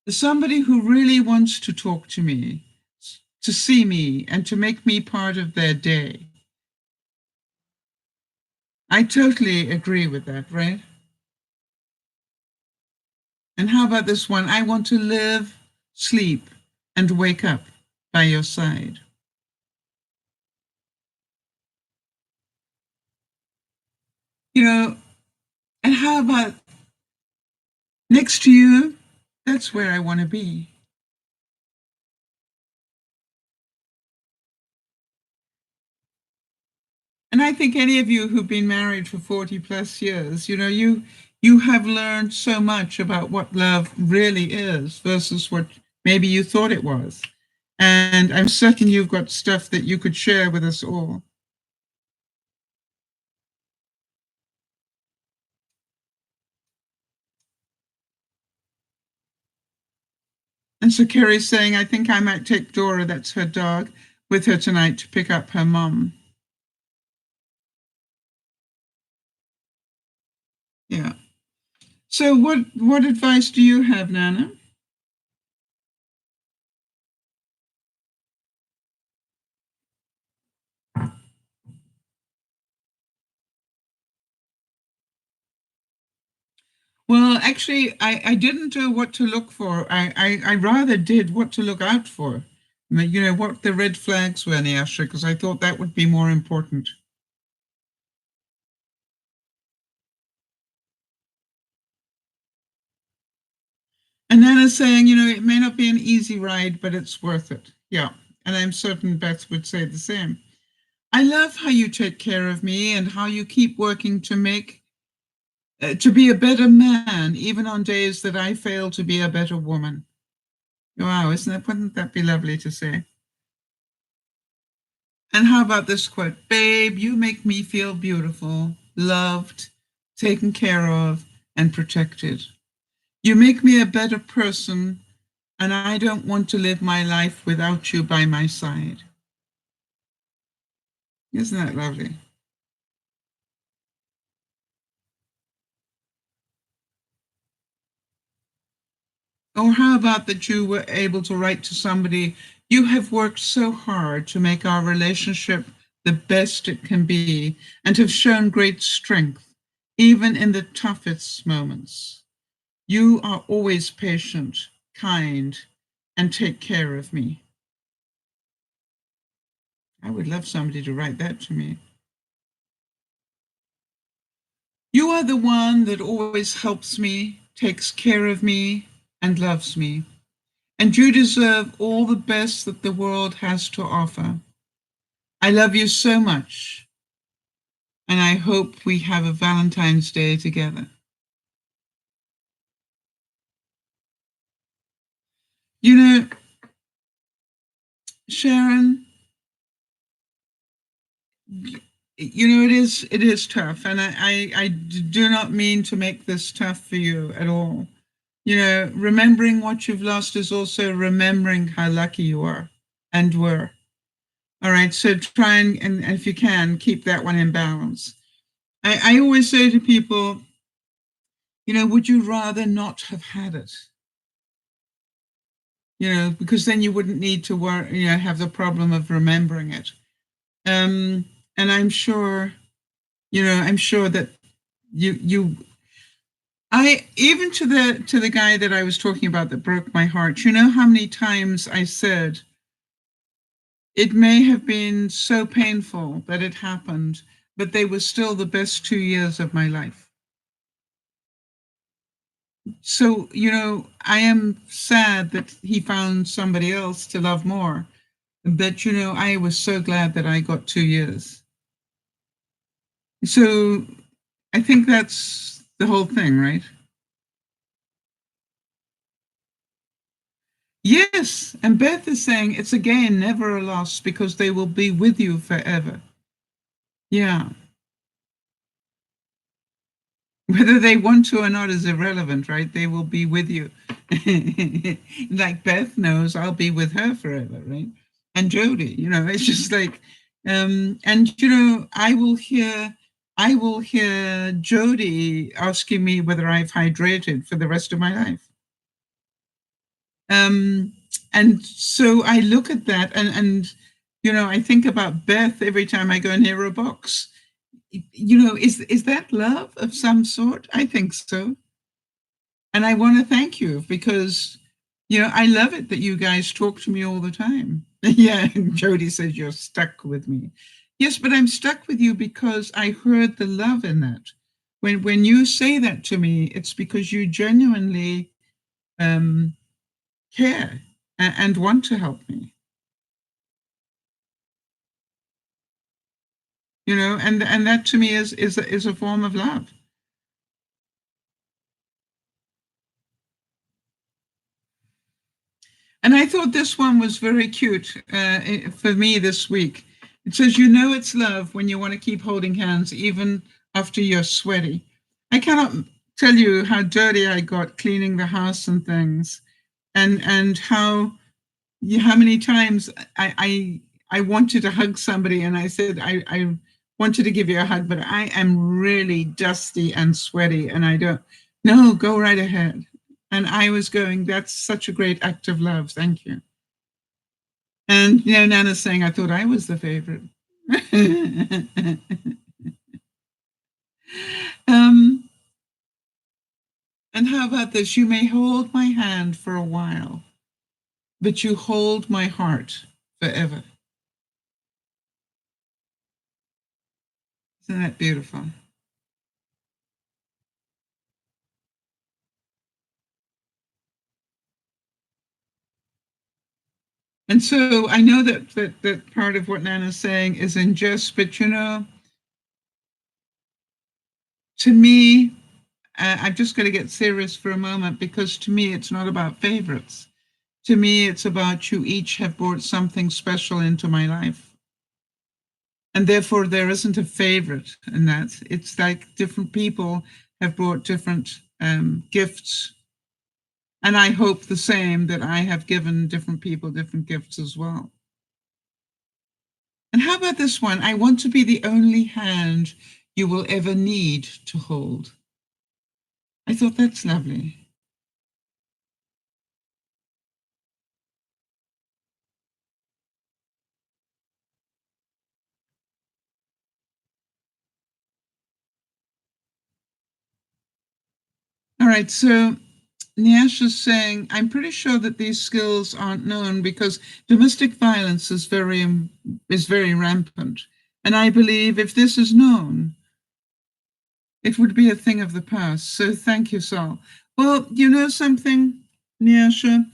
Somebody who really wants to talk to me, to see me, and to make me part of their day. I totally agree with that, right? And how about this one? I want to live, sleep, and wake up by your side. You know, and how about next to you? That's where I want to be. And I think any of you who've been married for 40 plus years, you have learned so much about what love really is versus what maybe you thought it was. And I'm certain you've got stuff that you could share with us all. And so Carrie's saying, I think I might take Dora, that's her dog, with her tonight to pick up her mum. Yeah. So what advice do you have, Nana? Well, actually, I didn't know what to look for. I rather did what to look out for. What the red flags were, Niasha, because I thought that would be more important. And Nana's saying, it may not be an easy ride, but it's worth it. Yeah. And I'm certain Beth would say the same. I love how you take care of me and how you keep working to make to be a better man, even on days that I fail to be a better woman. Wow, wouldn't that be lovely to say? And how about this quote? Babe, you make me feel beautiful, loved, taken care of, and protected. You make me a better person, and I don't want to live my life without you by my side. Isn't that lovely? Or how about that you were able to write to somebody, you have worked so hard to make our relationship the best it can be and have shown great strength, even in the toughest moments. You are always patient, kind, and take care of me. I would love somebody to write that to me. You are the one that always helps me, takes care of me, and loves me. And you deserve all the best that the world has to offer. I love you so much, and I hope we have a Valentine's Day together. You know, Sharon, it is tough, and I do not mean to make this tough for you at all. Remembering what you've lost is also remembering how lucky you are and were. All right, so try and if you can, keep that one in balance. I always say to people, would you rather not have had it? Because then you wouldn't need to worry, have the problem of remembering it. And I'm sure that you I even to the guy that I was talking about that broke my heart. You know how many times I said it may have been so painful that it happened, but they were still the best 2 years of my life. So, I am sad that he found somebody else to love more. But, I was so glad that I got 2 years. So I think that's the whole thing, right? Yes. And Beth is saying it's again never a loss because they will be with you forever. Yeah. Whether they want to or not is irrelevant, right? They will be with you. Like Beth knows I'll be with her forever, right? And Jody, it's just like, and I will hear Jody asking me whether I've hydrated for the rest of my life. Um, and so I look at that and I think about Beth every time I go near a box. Is that love of some sort? I think so. And I want to thank you because, I love it that you guys talk to me all the time. Yeah, Jody says you're stuck with me. Yes, but I'm stuck with you because I heard the love in that. When you say that to me, it's because you genuinely um, care and want to help me. And that to me is a form of love. And I thought this one was very cute for me this week. It says, it's love when you want to keep holding hands, even after you're sweaty. I cannot tell you how dirty I got cleaning the house and things, and how many times I wanted to hug somebody, and I said, I wanted to give you a hug, but I am really dusty and sweaty, and I don't. No, go right ahead. And I was going, that's such a great act of love. Thank you. And, Nana's saying, I thought I was the favorite. um, and how about this? You may hold my hand for a while, but you hold my heart forever. Isn't that beautiful? And so I know that part of what Nana's saying is in jest, but to me, I'm just going to get serious for a moment, because to me, it's not about favorites. To me, it's about you each have brought something special into my life. And therefore, there isn't a favorite in that. It's like different people have brought different gifts. And I hope the same, that I have given different people different gifts as well. And how about this one? I want to be the only hand you will ever need to hold. I thought that's lovely. All right, so Nyash is saying, I'm pretty sure that these skills aren't known because domestic violence is very rampant. And I believe if this is known, it would be a thing of the past. So thank you, Sal. Well, you know something, Nyasha?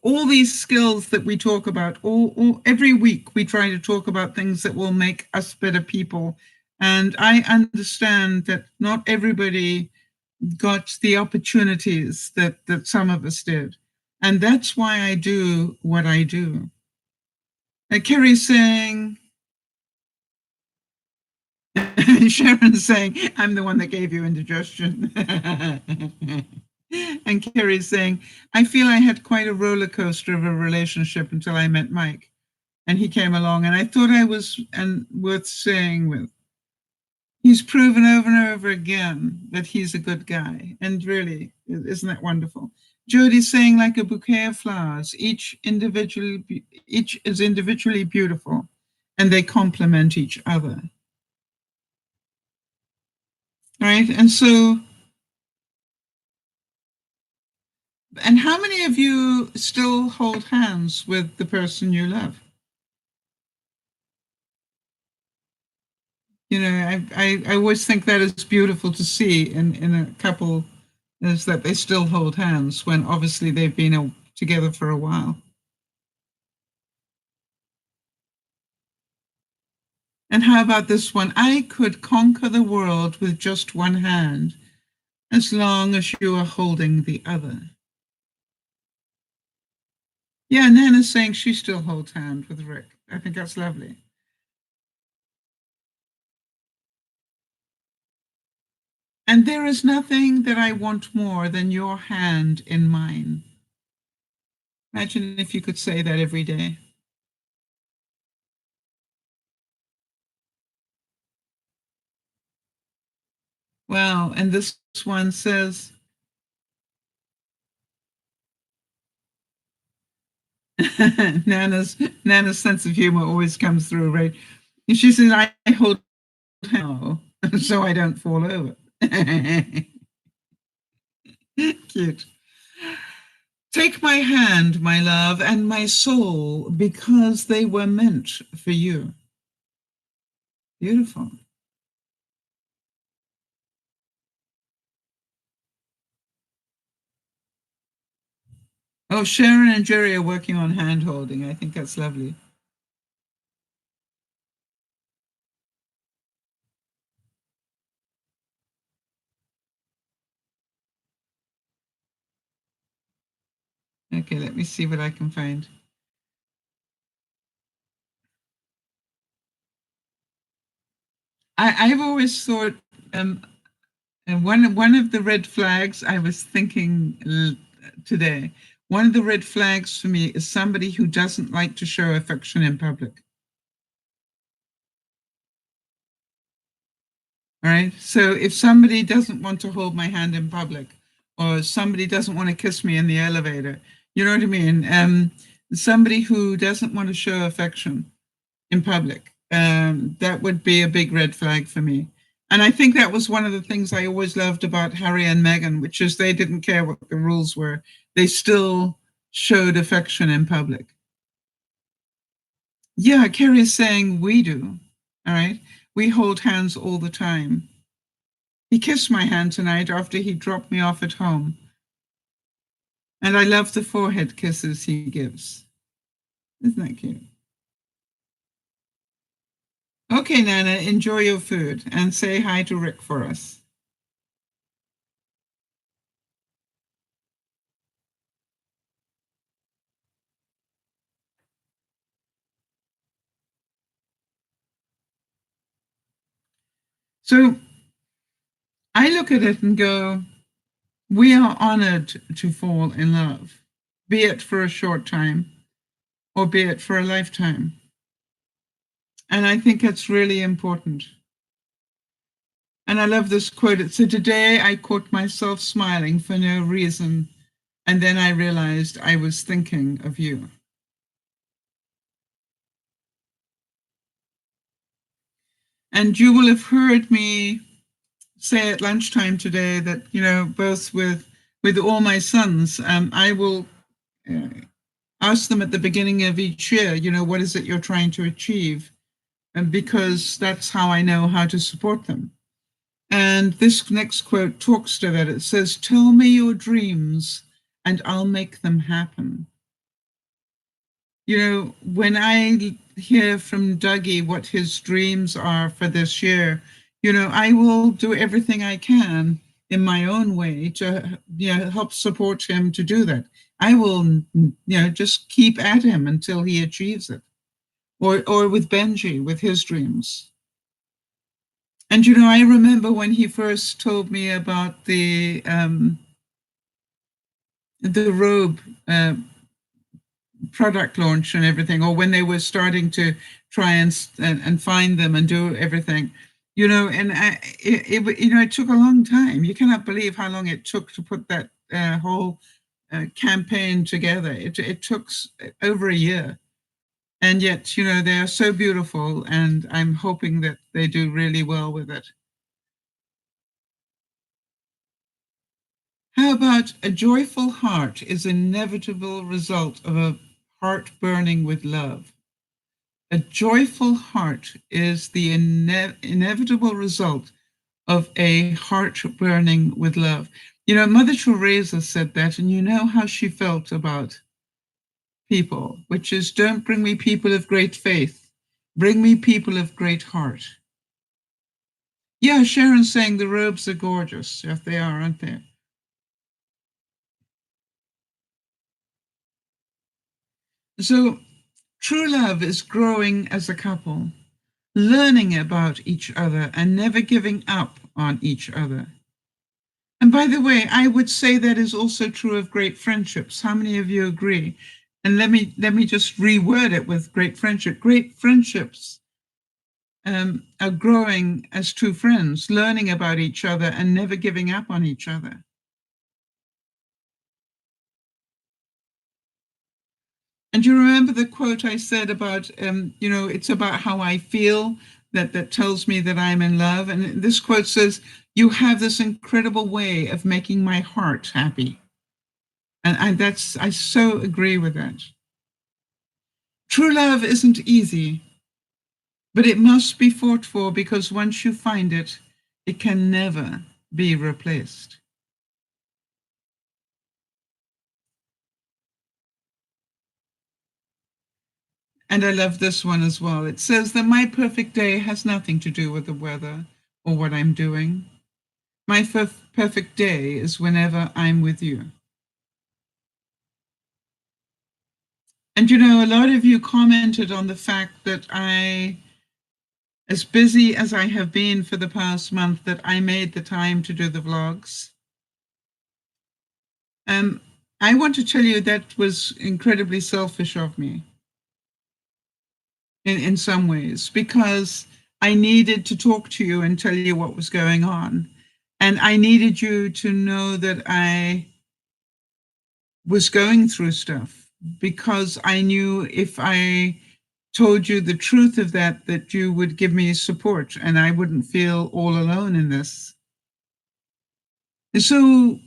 All these skills that we talk about, every week we try to talk about things that will make us better people. And I understand that not everybody got the opportunities that some of us did. And that's why I do what I do. Kerry's saying, Sharon's saying, I'm the one that gave you indigestion. And Kerry's saying, I feel I had quite a roller coaster of a relationship until I met Mike. And he came along, and I thought I was worth staying with. He's proven over and over again that he's a good guy. And really, isn't that wonderful? Jody's saying, like a bouquet of flowers, each is individually beautiful, and they complement each other. Right? And so, and how many of you still hold hands with the person you love? You know, I always think that is beautiful to see in a couple, is that they still hold hands when obviously they've been together for a while. And how about this one? I could conquer the world with just one hand, as long as you are holding the other. Yeah, Nana's saying she still holds hand with Rick. I think that's lovely. And there is nothing that I want more than your hand in mine. Imagine if you could say that every day. Wow. And this one says, Nana's sense of humor always comes through, right? And she says, I hold hand so I don't fall over. Cute. Take my hand, my love, and my soul, because they were meant for you. Beautiful. Oh, Sharon and Jerry are working on hand holding. I think that's lovely. Okay, let me see what I can find. I've always thought, and one of the red flags I was thinking today, one of the red flags for me is somebody who doesn't like to show affection in public. All right. So if somebody doesn't want to hold my hand in public, or somebody doesn't want to kiss me in the elevator, you know what I mean? Somebody who doesn't want to show affection in public, that would be a big red flag for me. And I think that was one of the things I always loved about Harry and Meghan, which is they didn't care what the rules were. They still showed affection in public. Yeah, Kerry is saying we do. All right. We hold hands all the time. He kissed my hand tonight after he dropped me off at home. And I love the forehead kisses he gives. Isn't that cute? Okay, Nana, enjoy your food and say hi to Rick for us. So I look at it and go, we are honored to fall in love, be it for a short time or be it for a lifetime. And I think it's really important. And I love this quote. It said, "Today I caught myself smiling for no reason, and then I realized I was thinking of you." And you will have heard me say at lunchtime today that, both with all my sons, I will uh, ask them at the beginning of each year, what is it you're trying to achieve? And because that's how I know how to support them. And this next quote talks to that. It says, "Tell me your dreams and I'll make them happen." When I hear from Dougie what his dreams are for this year, I will do everything I can in my own way to help support him to do that. I will just keep at him until he achieves it. Or with Benji with his dreams. And I remember when he first told me about the robe product launch and everything, or when they were starting to try and find them and do everything, and it took a long time. You cannot believe how long it took to put that whole campaign together. It took over a year, and yet they are so beautiful, and I'm hoping that they do really well with it. How about a joyful heart is an inevitable result of a heart burning with love? A joyful heart is the inevitable result of a heart burning with love. Mother Teresa said that, and you know how she felt about people, which is, don't bring me people of great faith, bring me people of great heart. Yeah, Sharon's saying the robes are gorgeous. Yes, they are, aren't they? So true love is growing as a couple, learning about each other and never giving up on each other. And by the way, I would say that is also true of great friendships. How many of you agree? And let me just reword it with great friendship. Great friendships are growing as two friends, learning about each other and never giving up on each other. And you remember the quote I said about, it's about how I feel that tells me that I'm in love. And this quote says, "You have this incredible way of making my heart happy." And I so agree with that. True love isn't easy, but it must be fought for because once you find it, it can never be replaced. And I love this one as well. It says that my perfect day has nothing to do with the weather or what I'm doing. My perfect day is whenever I'm with you. And a lot of you commented on the fact that as busy as I have been for the past month, that I made the time to do the vlogs. I want to tell you that was incredibly selfish of me in some ways, because I needed to talk to you and tell you what was going on. And I needed you to know that I was going through stuff, because I knew if I told you the truth of that you would give me support and I wouldn't feel all alone in this. And so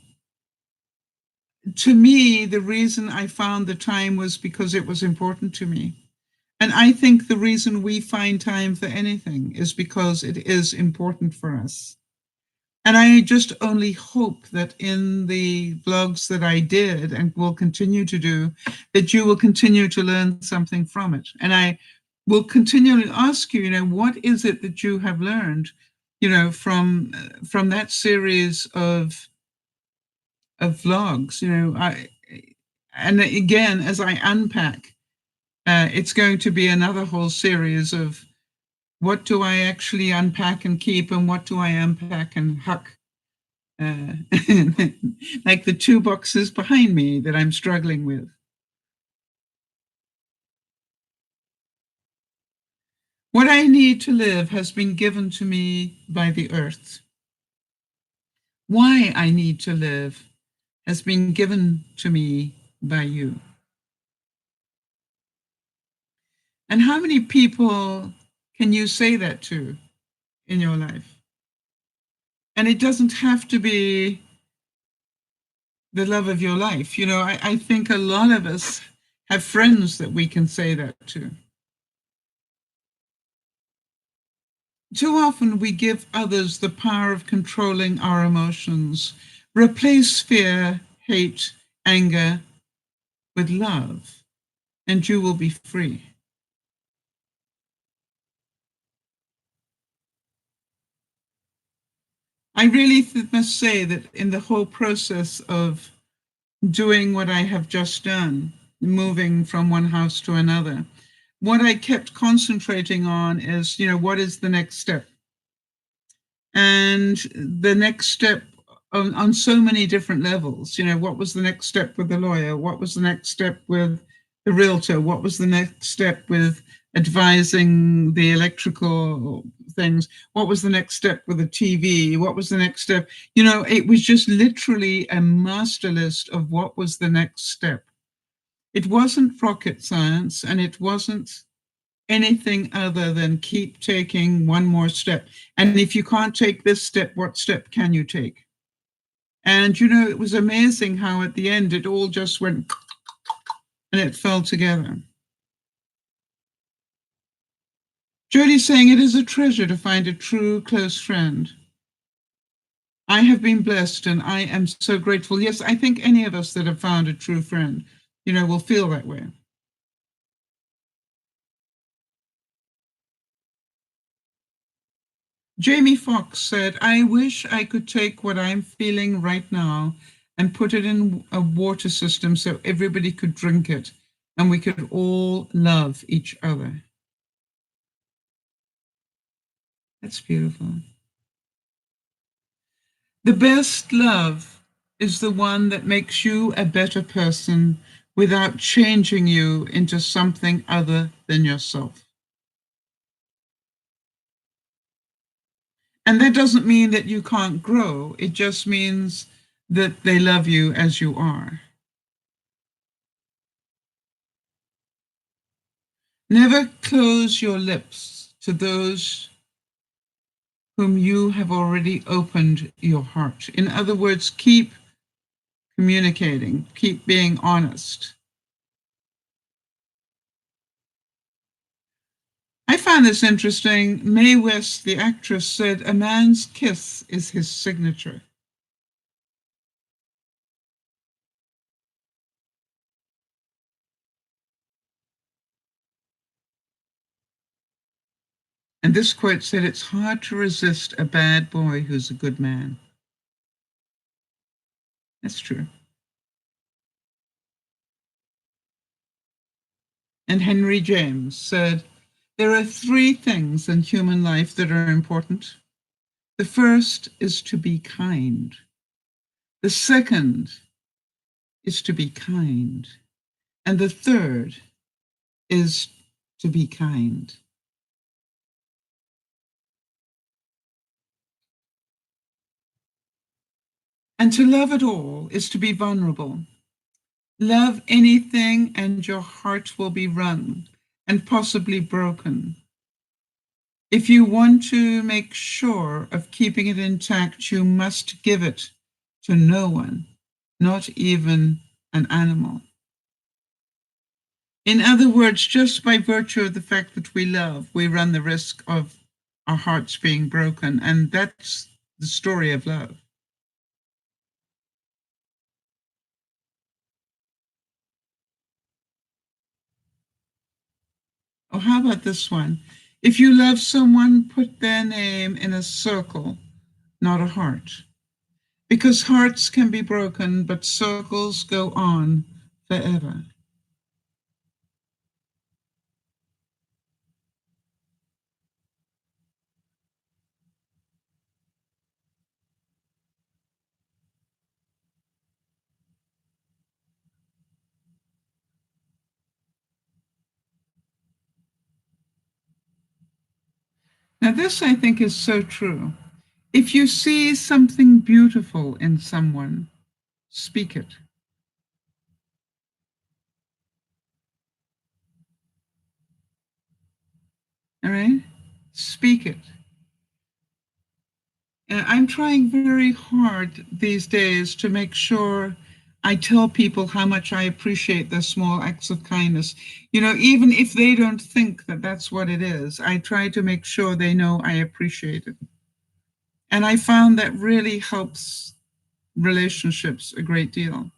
to me, the reason I found the time was because it was important to me. And I think the reason we find time for anything is because it is important for us. And I just only hope that in the vlogs that I did and will continue to do, that you will continue to learn something from it. And I will continually ask you, what is it that you have learned, from that series of vlogs, and again, as I unpack, it's going to be another whole series of what do I actually unpack and keep, and what do I unpack and huck? Like the 2 boxes behind me that I'm struggling with. What I need to live has been given to me by the earth. Why I need to live has been given to me by you. And how many people can you say that to in your life? And it doesn't have to be the love of your life. I think a lot of us have friends that we can say that to. Too often we give others the power of controlling our emotions. Replace fear, hate, anger with love, and you will be free. I really must say that in the whole process of doing what I have just done, moving from one house to another, what I kept concentrating on is, what is the next step? And the next step on so many different levels, what was the next step with the lawyer? What was the next step with the realtor? What was the next step with advising the electrical things? What was the next step with the TV? What was the next step? It was just literally a master list of what was the next step. It wasn't rocket science, and it wasn't anything other than keep taking one more step. And if you can't take this step, what step can you take? And it was amazing how at the end it all just went and it fell together. Jody's saying it is a treasure to find a true close friend. I have been blessed and I am so grateful. Yes, I think any of us that have found a true friend, will feel that way. Jamie Foxx said, I wish I could take what I'm feeling right now and put it in a water system so everybody could drink it and we could all love each other. That's beautiful. The best love is the one that makes you a better person without changing you into something other than yourself. And that doesn't mean that you can't grow. It just means that they love you as you are. Never close your lips to those whom you have already opened your heart. In other words, keep communicating, keep being honest. I found this interesting. Mae West, the actress, said, a man's kiss is his signature. And this quote said, it's hard to resist a bad boy who's a good man. That's true. And Henry James said, there are 3 things in human life that are important. The first is to be kind. The second is to be kind. And the third is to be kind. And to love at all is to be vulnerable. Love anything and your heart will be wrung and possibly broken. If you want to make sure of keeping it intact, you must give it to no one, not even an animal. In other words, just by virtue of the fact that we love, we run the risk of our hearts being broken. And that's the story of love. Or how about this one? If you love someone, put their name in a circle, not a heart. Because hearts can be broken, but circles go on forever. Now, this I think is so true. If you see something beautiful in someone, speak it. All right? Speak it. I'm trying very hard these days to make sure I tell people how much I appreciate their small acts of kindness. You know, even if they don't think that that's what it is, I try to make sure they know I appreciate it. And I found that really helps relationships a great deal.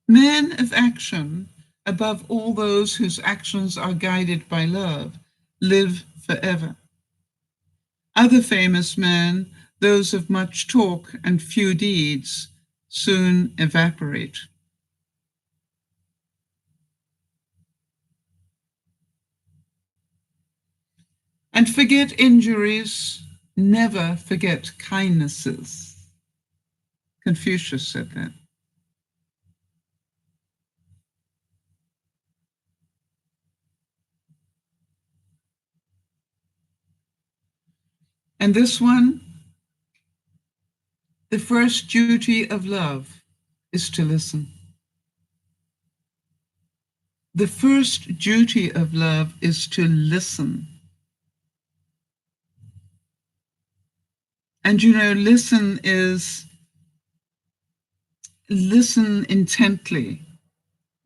Men of action, above all those whose actions are guided by love, live forever. Other famous men, those of much talk and few deeds, soon evaporate. And forget injuries, never forget kindnesses. Confucius said that. And this one, the first duty of love is to listen. The first duty of love is to listen. And you know, listen intently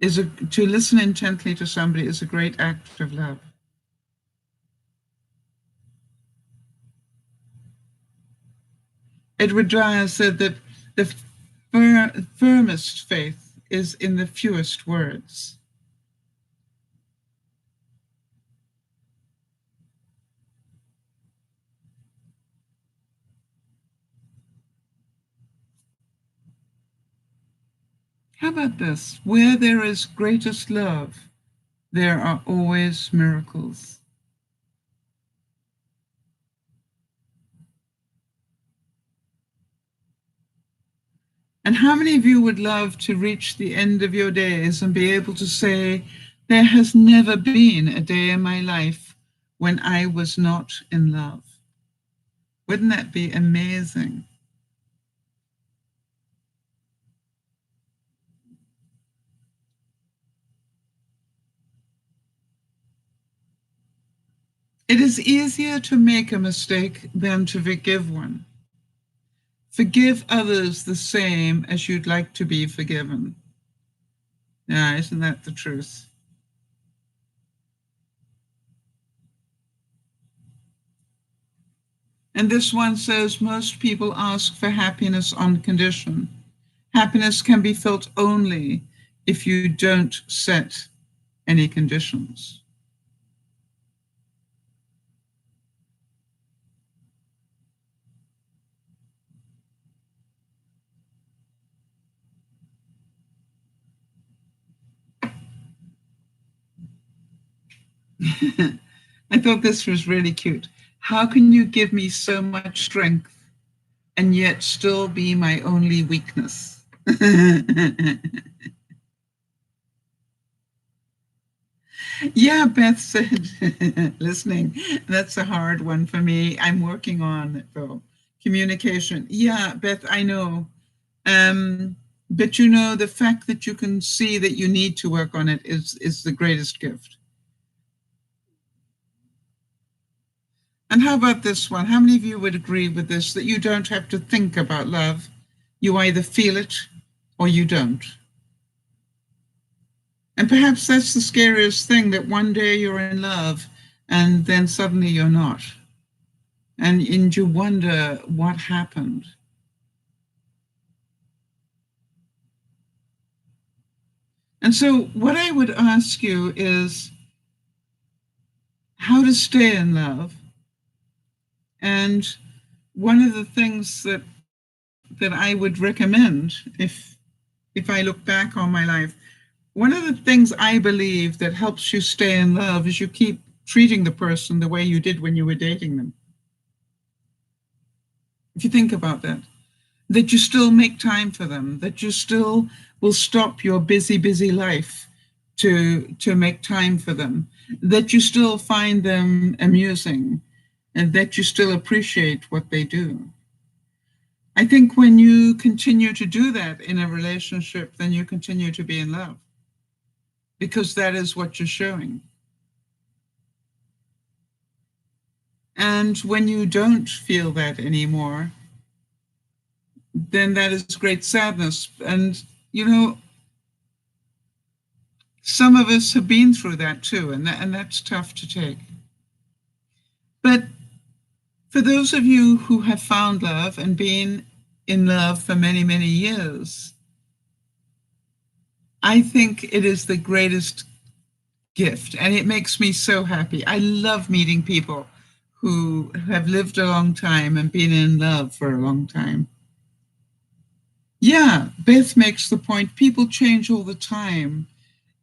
to listen intently to somebody is a great act of love. Edward Dyer said that the firmest faith is in the fewest words. How about this? Where there is greatest love, there are always miracles. And how many of you would love to reach the end of your days and be able to say, there has never been a day in my life when I was not in love? Wouldn't that be amazing? It is easier to make a mistake than to forgive one. Forgive others the same as you'd like to be forgiven. Yeah, isn't that the truth? And this one says most people ask for happiness on condition. Happiness can be felt only if you don't set any conditions. I thought this was really cute. How can you give me so much strength and yet still be my only weakness? Yeah, Beth said, listening. That's a hard one for me. I'm working on it though. Communication. Yeah, Beth, I know. But you know, the fact that you can see that you need to work on it is the greatest gift. And how about this one? How many of you would agree with this, that you don't have to think about love? You either feel it or you don't. And perhaps that's the scariest thing, that one day you're in love and then suddenly you're not. and you wonder what happened. And so what I would ask you is how to stay in love. And one of the things that I would recommend if I look back on my life, one of the things I believe that helps you stay in love is you keep treating the person the way you did when you were dating them. If you think about that, that you still make time for them, that you still will stop your busy life to make time for them, that you still find them amusing, and that you still appreciate what they do. I think when you continue to do that in a relationship, then you continue to be in love because that is what you're showing. And when you don't feel that anymore, then that is great sadness. And, you know, some of us have been through that too, and that's tough to take. But for those of you who have found love and been in love for many years, I think it is the greatest gift, and it makes me so happy. I love meeting people who have lived a long time and been in love for a long time. Yeah, Beth makes the point, people change all the time.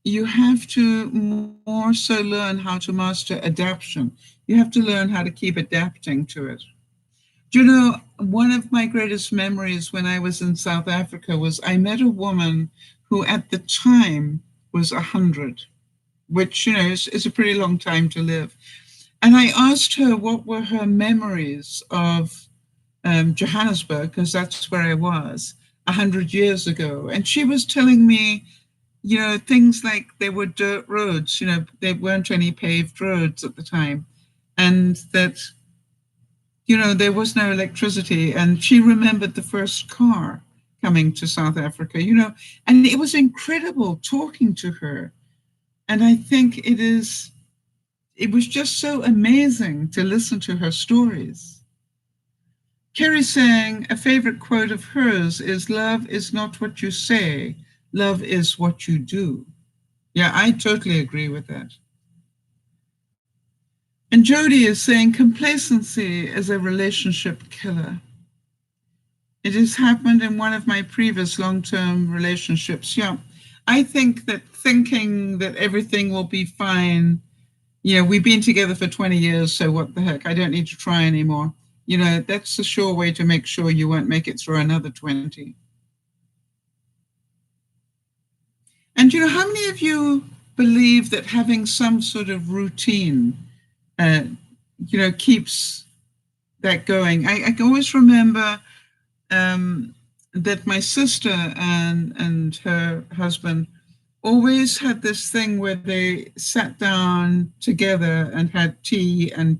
You have to more so learn how to master adaptation. You have to learn how to keep adapting to it. Do you know, one of my greatest memories when I was in South Africa was I met a woman who at the time was 100, which, you know, is a pretty long time to live. And I asked her what were her memories of Johannesburg, because that's where I was 100 years ago. And she was telling me, you know, things like there were dirt roads, you know, there weren't any paved roads at the time. And that, you know, there was no electricity. And she remembered the first car coming to South Africa, you know, and it was incredible talking to her. And I think it was just so amazing to listen to her stories. Kerry saying a favorite quote of hers is, "Love is not what you say, love is what you do." Yeah, I totally agree with that. And Jody is saying complacency is a relationship killer. It has happened in one of my previous long-term relationships. Yeah, I think that thinking that everything will be fine, you know, we've been together for 20 years, so what the heck, I don't need to try anymore. You know, that's a sure way to make sure you won't make it through another 20. And you know, how many of you believe that having some sort of routine, uh, you know, keeps that going? I can always remember that my sister and her husband always had this thing where they sat down together and had tea and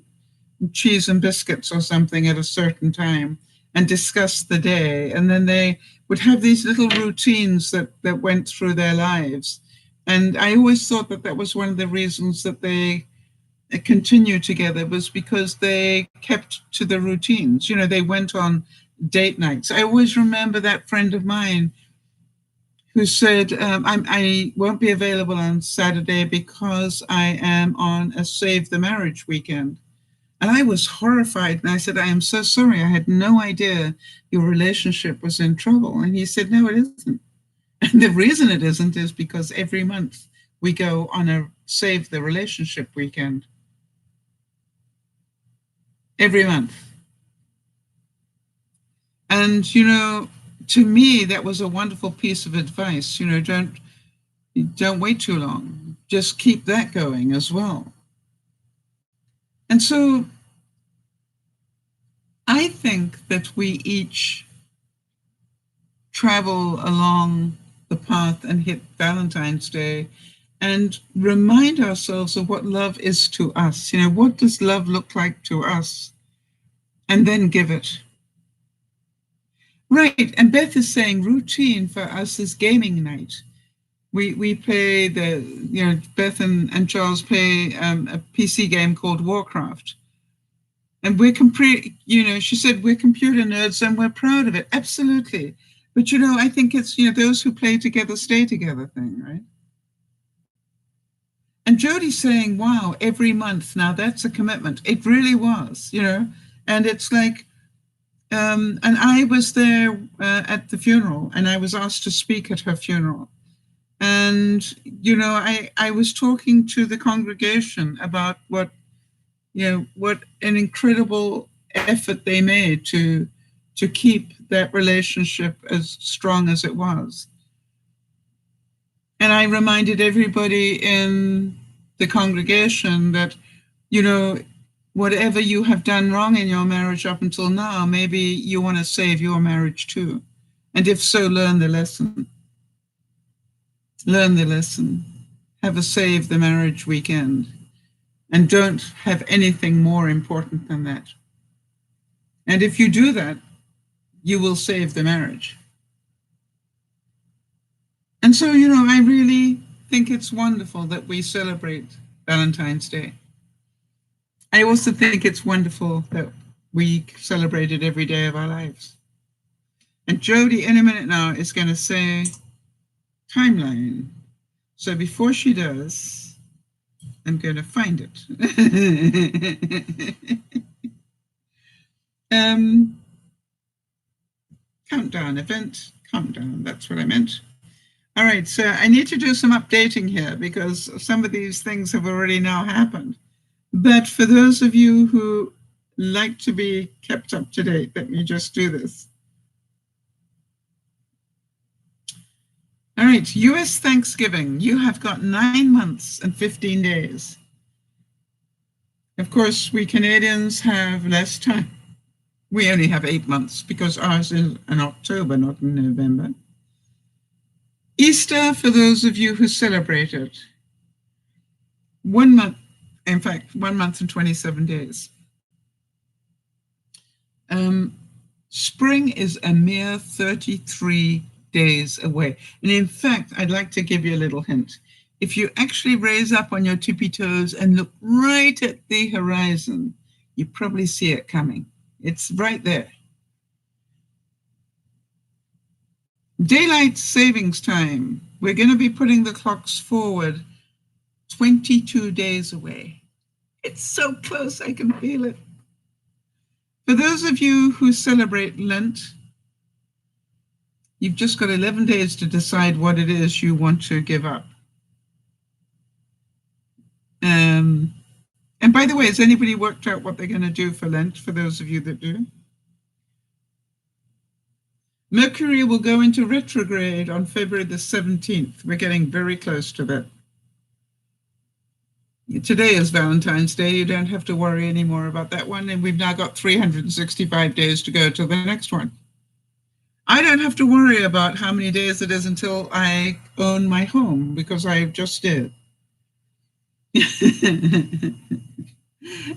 cheese and biscuits or something at a certain time and discussed the day. And then they would have these little routines that went through their lives. And I always thought that that was one of the reasons that they continued together, was because they kept to the routines. You know, they went on date nights. I always remember that friend of mine who said, I won't be available on Saturday because I am on a Save the Marriage weekend. And I was horrified. And I said, I am so sorry. I had no idea your relationship was in trouble. And he said, no, it isn't. And the reason it isn't is because every month we go on a Save the Relationship weekend. Every month. And, you know, to me, that was a wonderful piece of advice. You know, don't wait too long. Just keep that going as well. And so I think that we each travel along the path and hit Valentine's Day and remind ourselves of what love is to us. You know, what does love look like to us? And then give it. Right. And Beth is saying routine for us is gaming night. We play Beth and Charles play a PC game called Warcraft. And she said, we're computer nerds and we're proud of it. Absolutely. But, I think it's, those who play together stay together thing, right? And Jodie's saying, wow, every month. Now that's a commitment. It really was, and it's like, and I was there at the funeral, and I was asked to speak at her funeral. And, I was talking to the congregation about what an incredible effort they made to keep that relationship as strong as it was. And I reminded everybody in the congregation that, whatever you have done wrong in your marriage up until now, maybe you want to save your marriage too. And if so, learn the lesson. Learn the lesson. Have a save the marriage weekend. And don't have anything more important than that. And if you do that, you will save the marriage. And so, I really think it's wonderful that we celebrate Valentine's Day. I also think it's wonderful that we celebrate it every day of our lives. And Jodie, in a minute now, is going to say timeline. So before she does, I'm going to find it. Countdown, event, countdown, that's what I meant. All right, so I need to do some updating here because some of these things have already now happened. But for those of you who like to be kept up to date, let me just do this. All right, US Thanksgiving, you have got 9 months and 15 days. Of course, we Canadians have less time. We only have 8 months because ours is in October, not in November. Easter, for those of you who celebrate it, 1 month, in fact, 1 month and 27 days. Spring is a mere 33 days away. And in fact, I'd like to give you a little hint. If you actually raise up on your tippy toes and look right at the horizon, you probably see it coming. It's right there. Daylight savings time. We're going to be putting the clocks forward 22 days away. It's so close, I can feel it. For those of you who celebrate Lent, you've just got 11 days to decide what it is you want to give up. And by the way, has anybody worked out what they're going to do for Lent, for those of you that do? Mercury will go into retrograde on February the 17th. We're getting very close to that. Today is Valentine's Day. You don't have to worry anymore about that one. And we've now got 365 days to go to the next one. I don't have to worry about how many days it is until I own my home, because I just did.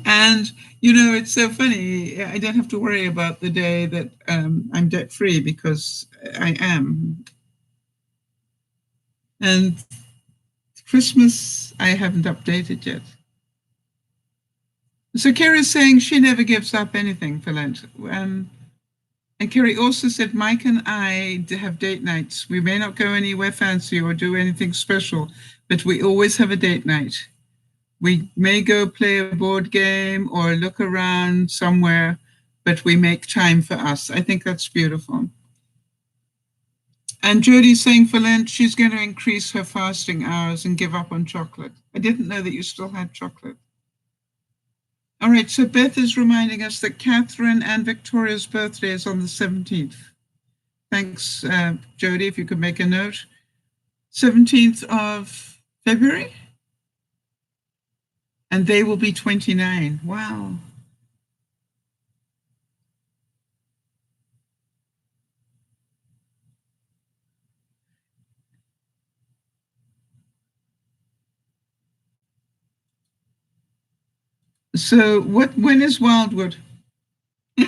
And, it's so funny. I don't have to worry about the day that I'm debt-free, because I am. And Christmas, I haven't updated yet. So Kerry's saying she never gives up anything for Lent. And Kerry also said, Mike and I have date nights. We may not go anywhere fancy or do anything special, but we always have a date night. We may go play a board game or look around somewhere, but we make time for us. I think that's beautiful. And Jodie's saying for Lent, she's going to increase her fasting hours and give up on chocolate. I didn't know that you still had chocolate. All right, so Beth is reminding us that Catherine and Victoria's birthday is on the 17th. Thanks, Jodie, if you could make a note. 17th of February? And they will be 29. Wow. So when is Wildwood? We'll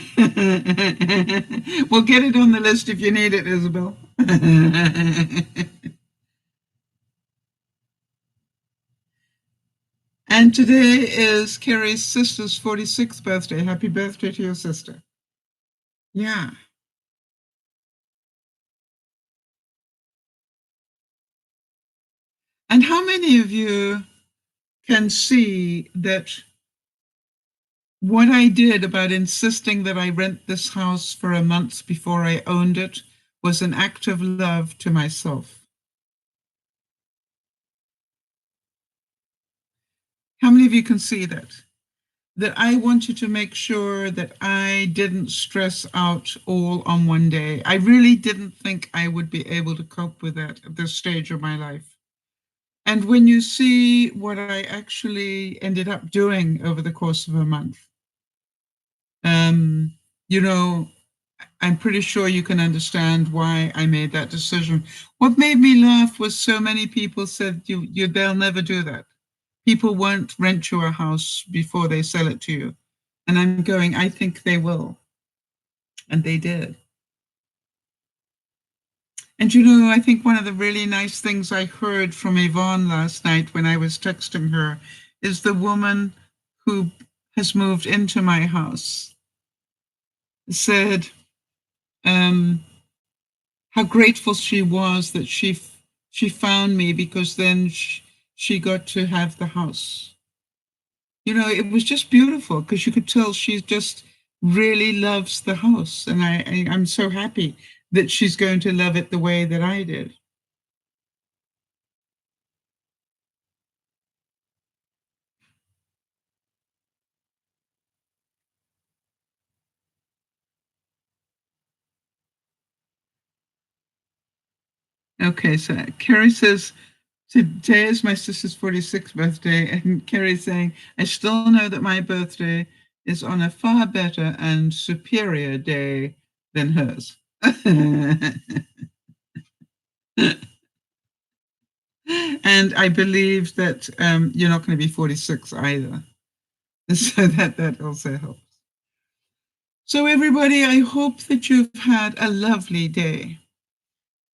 get it on the list if you need it, Isabel. And today is Carrie's sister's 46th birthday. Happy birthday to your sister. Yeah. And how many of you can see that what I did about insisting that I rent this house for a month before I owned it was an act of love to myself? How many of you can see that? That I wanted to make sure that I didn't stress out all on one day. I really didn't think I would be able to cope with that at this stage of my life. And when you see what I actually ended up doing over the course of a month, um, you know, I'm pretty sure you can understand why I made that decision. What made me laugh was so many people said, they'll never do that. People won't rent you a house before they sell it to you. And I'm going, I think they will. And they did. And I think one of the really nice things I heard from Yvonne last night when I was texting her is the woman who has moved into my house said how grateful she was that she found me, because then she got to have the house. It was just beautiful because you could tell she just really loves the house. And I'm so happy that she's going to love it the way that I did. Okay, so Carrie says, today is my sister's 46th birthday, and Carrie's saying, I still know that my birthday is on a far better and superior day than hers. And I believe that you're not going to be 46 either. So that also helps. So everybody, I hope that you've had a lovely day.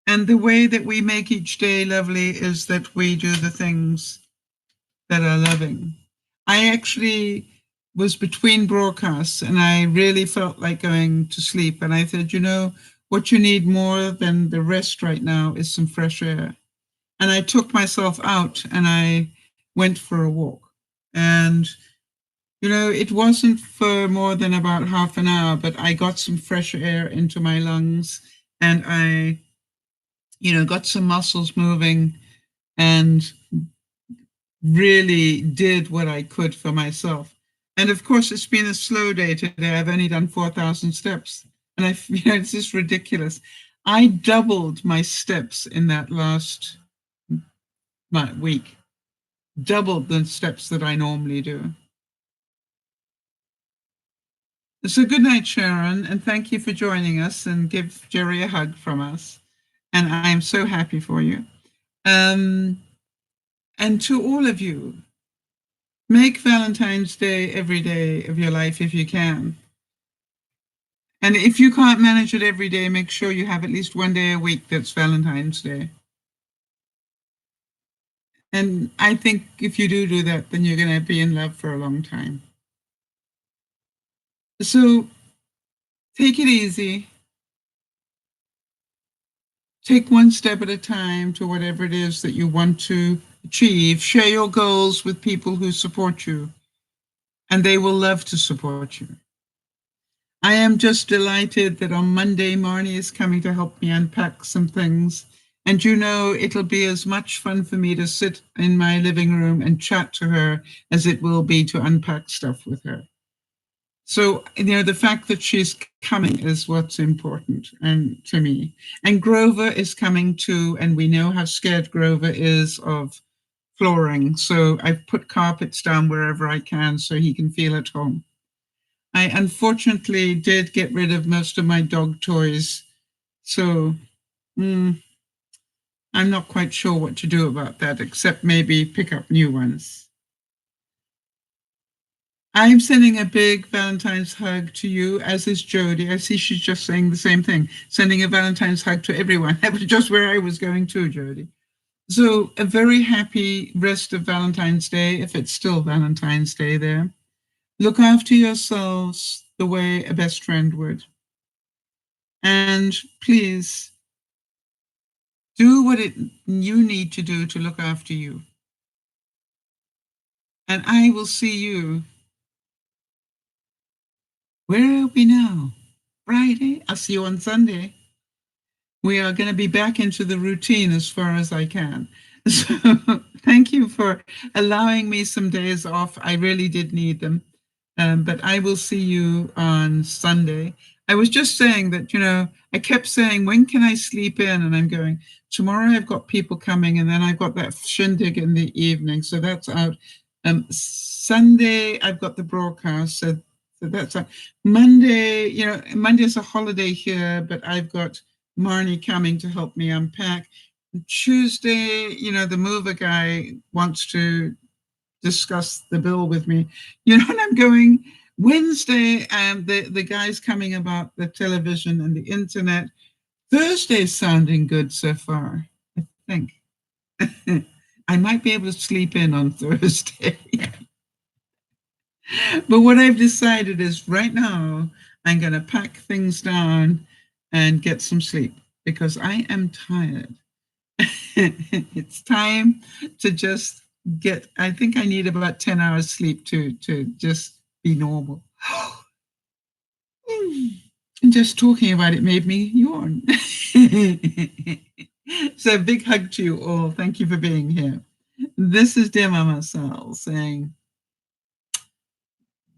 And the way that we make each day lovely is that we do the things that are loving. I actually was between broadcasts and I really felt like going to sleep. And I said, what you need more than the rest right now is some fresh air. And I took myself out and I went for a walk. And, it wasn't for more than about half an hour, but I got some fresh air into my lungs and I, got some muscles moving and really did what I could for myself. And of course, it's been a slow day today. I've only done 4,000 steps. And it's just ridiculous. I doubled my steps in that last week, doubled the steps that I normally do. So good night, Sharon, and thank you for joining us, and give Jerry a hug from us. And I'm so happy for you. And to all of you, make Valentine's Day every day of your life if you can. And if you can't manage it every day, make sure you have at least one day a week that's Valentine's Day. And I think if you do that, then you're going to be in love for a long time. So take it easy. Take one step at a time to whatever it is that you want to achieve. Share your goals with people who support you, and they will love to support you. I am just delighted that on Monday, Marnie is coming to help me unpack some things. And it'll be as much fun for me to sit in my living room and chat to her as it will be to unpack stuff with her. So, the fact that she's coming is what's important to me. And Grover is coming too, and we know how scared Grover is of flooring. So I've put carpets down wherever I can so he can feel at home. I unfortunately did get rid of most of my dog toys. So I'm not quite sure what to do about that, except maybe pick up new ones. I'm sending a big Valentine's hug to you, as is Jody. I see she's just saying the same thing, sending a Valentine's hug to everyone. That was just where I was going to, Jody. So a very happy rest of Valentine's Day, if it's still Valentine's Day there. Look after yourselves the way a best friend would. And please do what you need to do to look after you. And I will see you. Where are we now? Friday? I'll see you on Sunday. We are going to be back into the routine as far as I can. So thank you for allowing me some days off. I really did need them. But I will see you on Sunday. I was just saying that, I kept saying, when can I sleep in? And I'm going, tomorrow I've got people coming, and then I've got that shindig in the evening. So that's out. Sunday, I've got the broadcast. So that's out. Monday, Monday is a holiday here, but I've got Marnie coming to help me unpack. Tuesday, the mover guy wants to discuss the bill with me. And I'm going, Wednesday, the guy's coming about the television and the internet. Thursday's sounding good so far, I think. I might be able to sleep in on Thursday. But what I've decided is right now, I'm going to pack things down and get some sleep because I am tired. It's time to just I think I need about 10 hours sleep to just be normal. And just talking about it made me yawn. So big hug to you all. Thank you for being here. This is DearMamaSal saying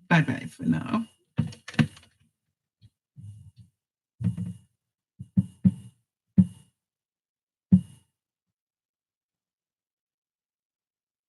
bye-bye for now.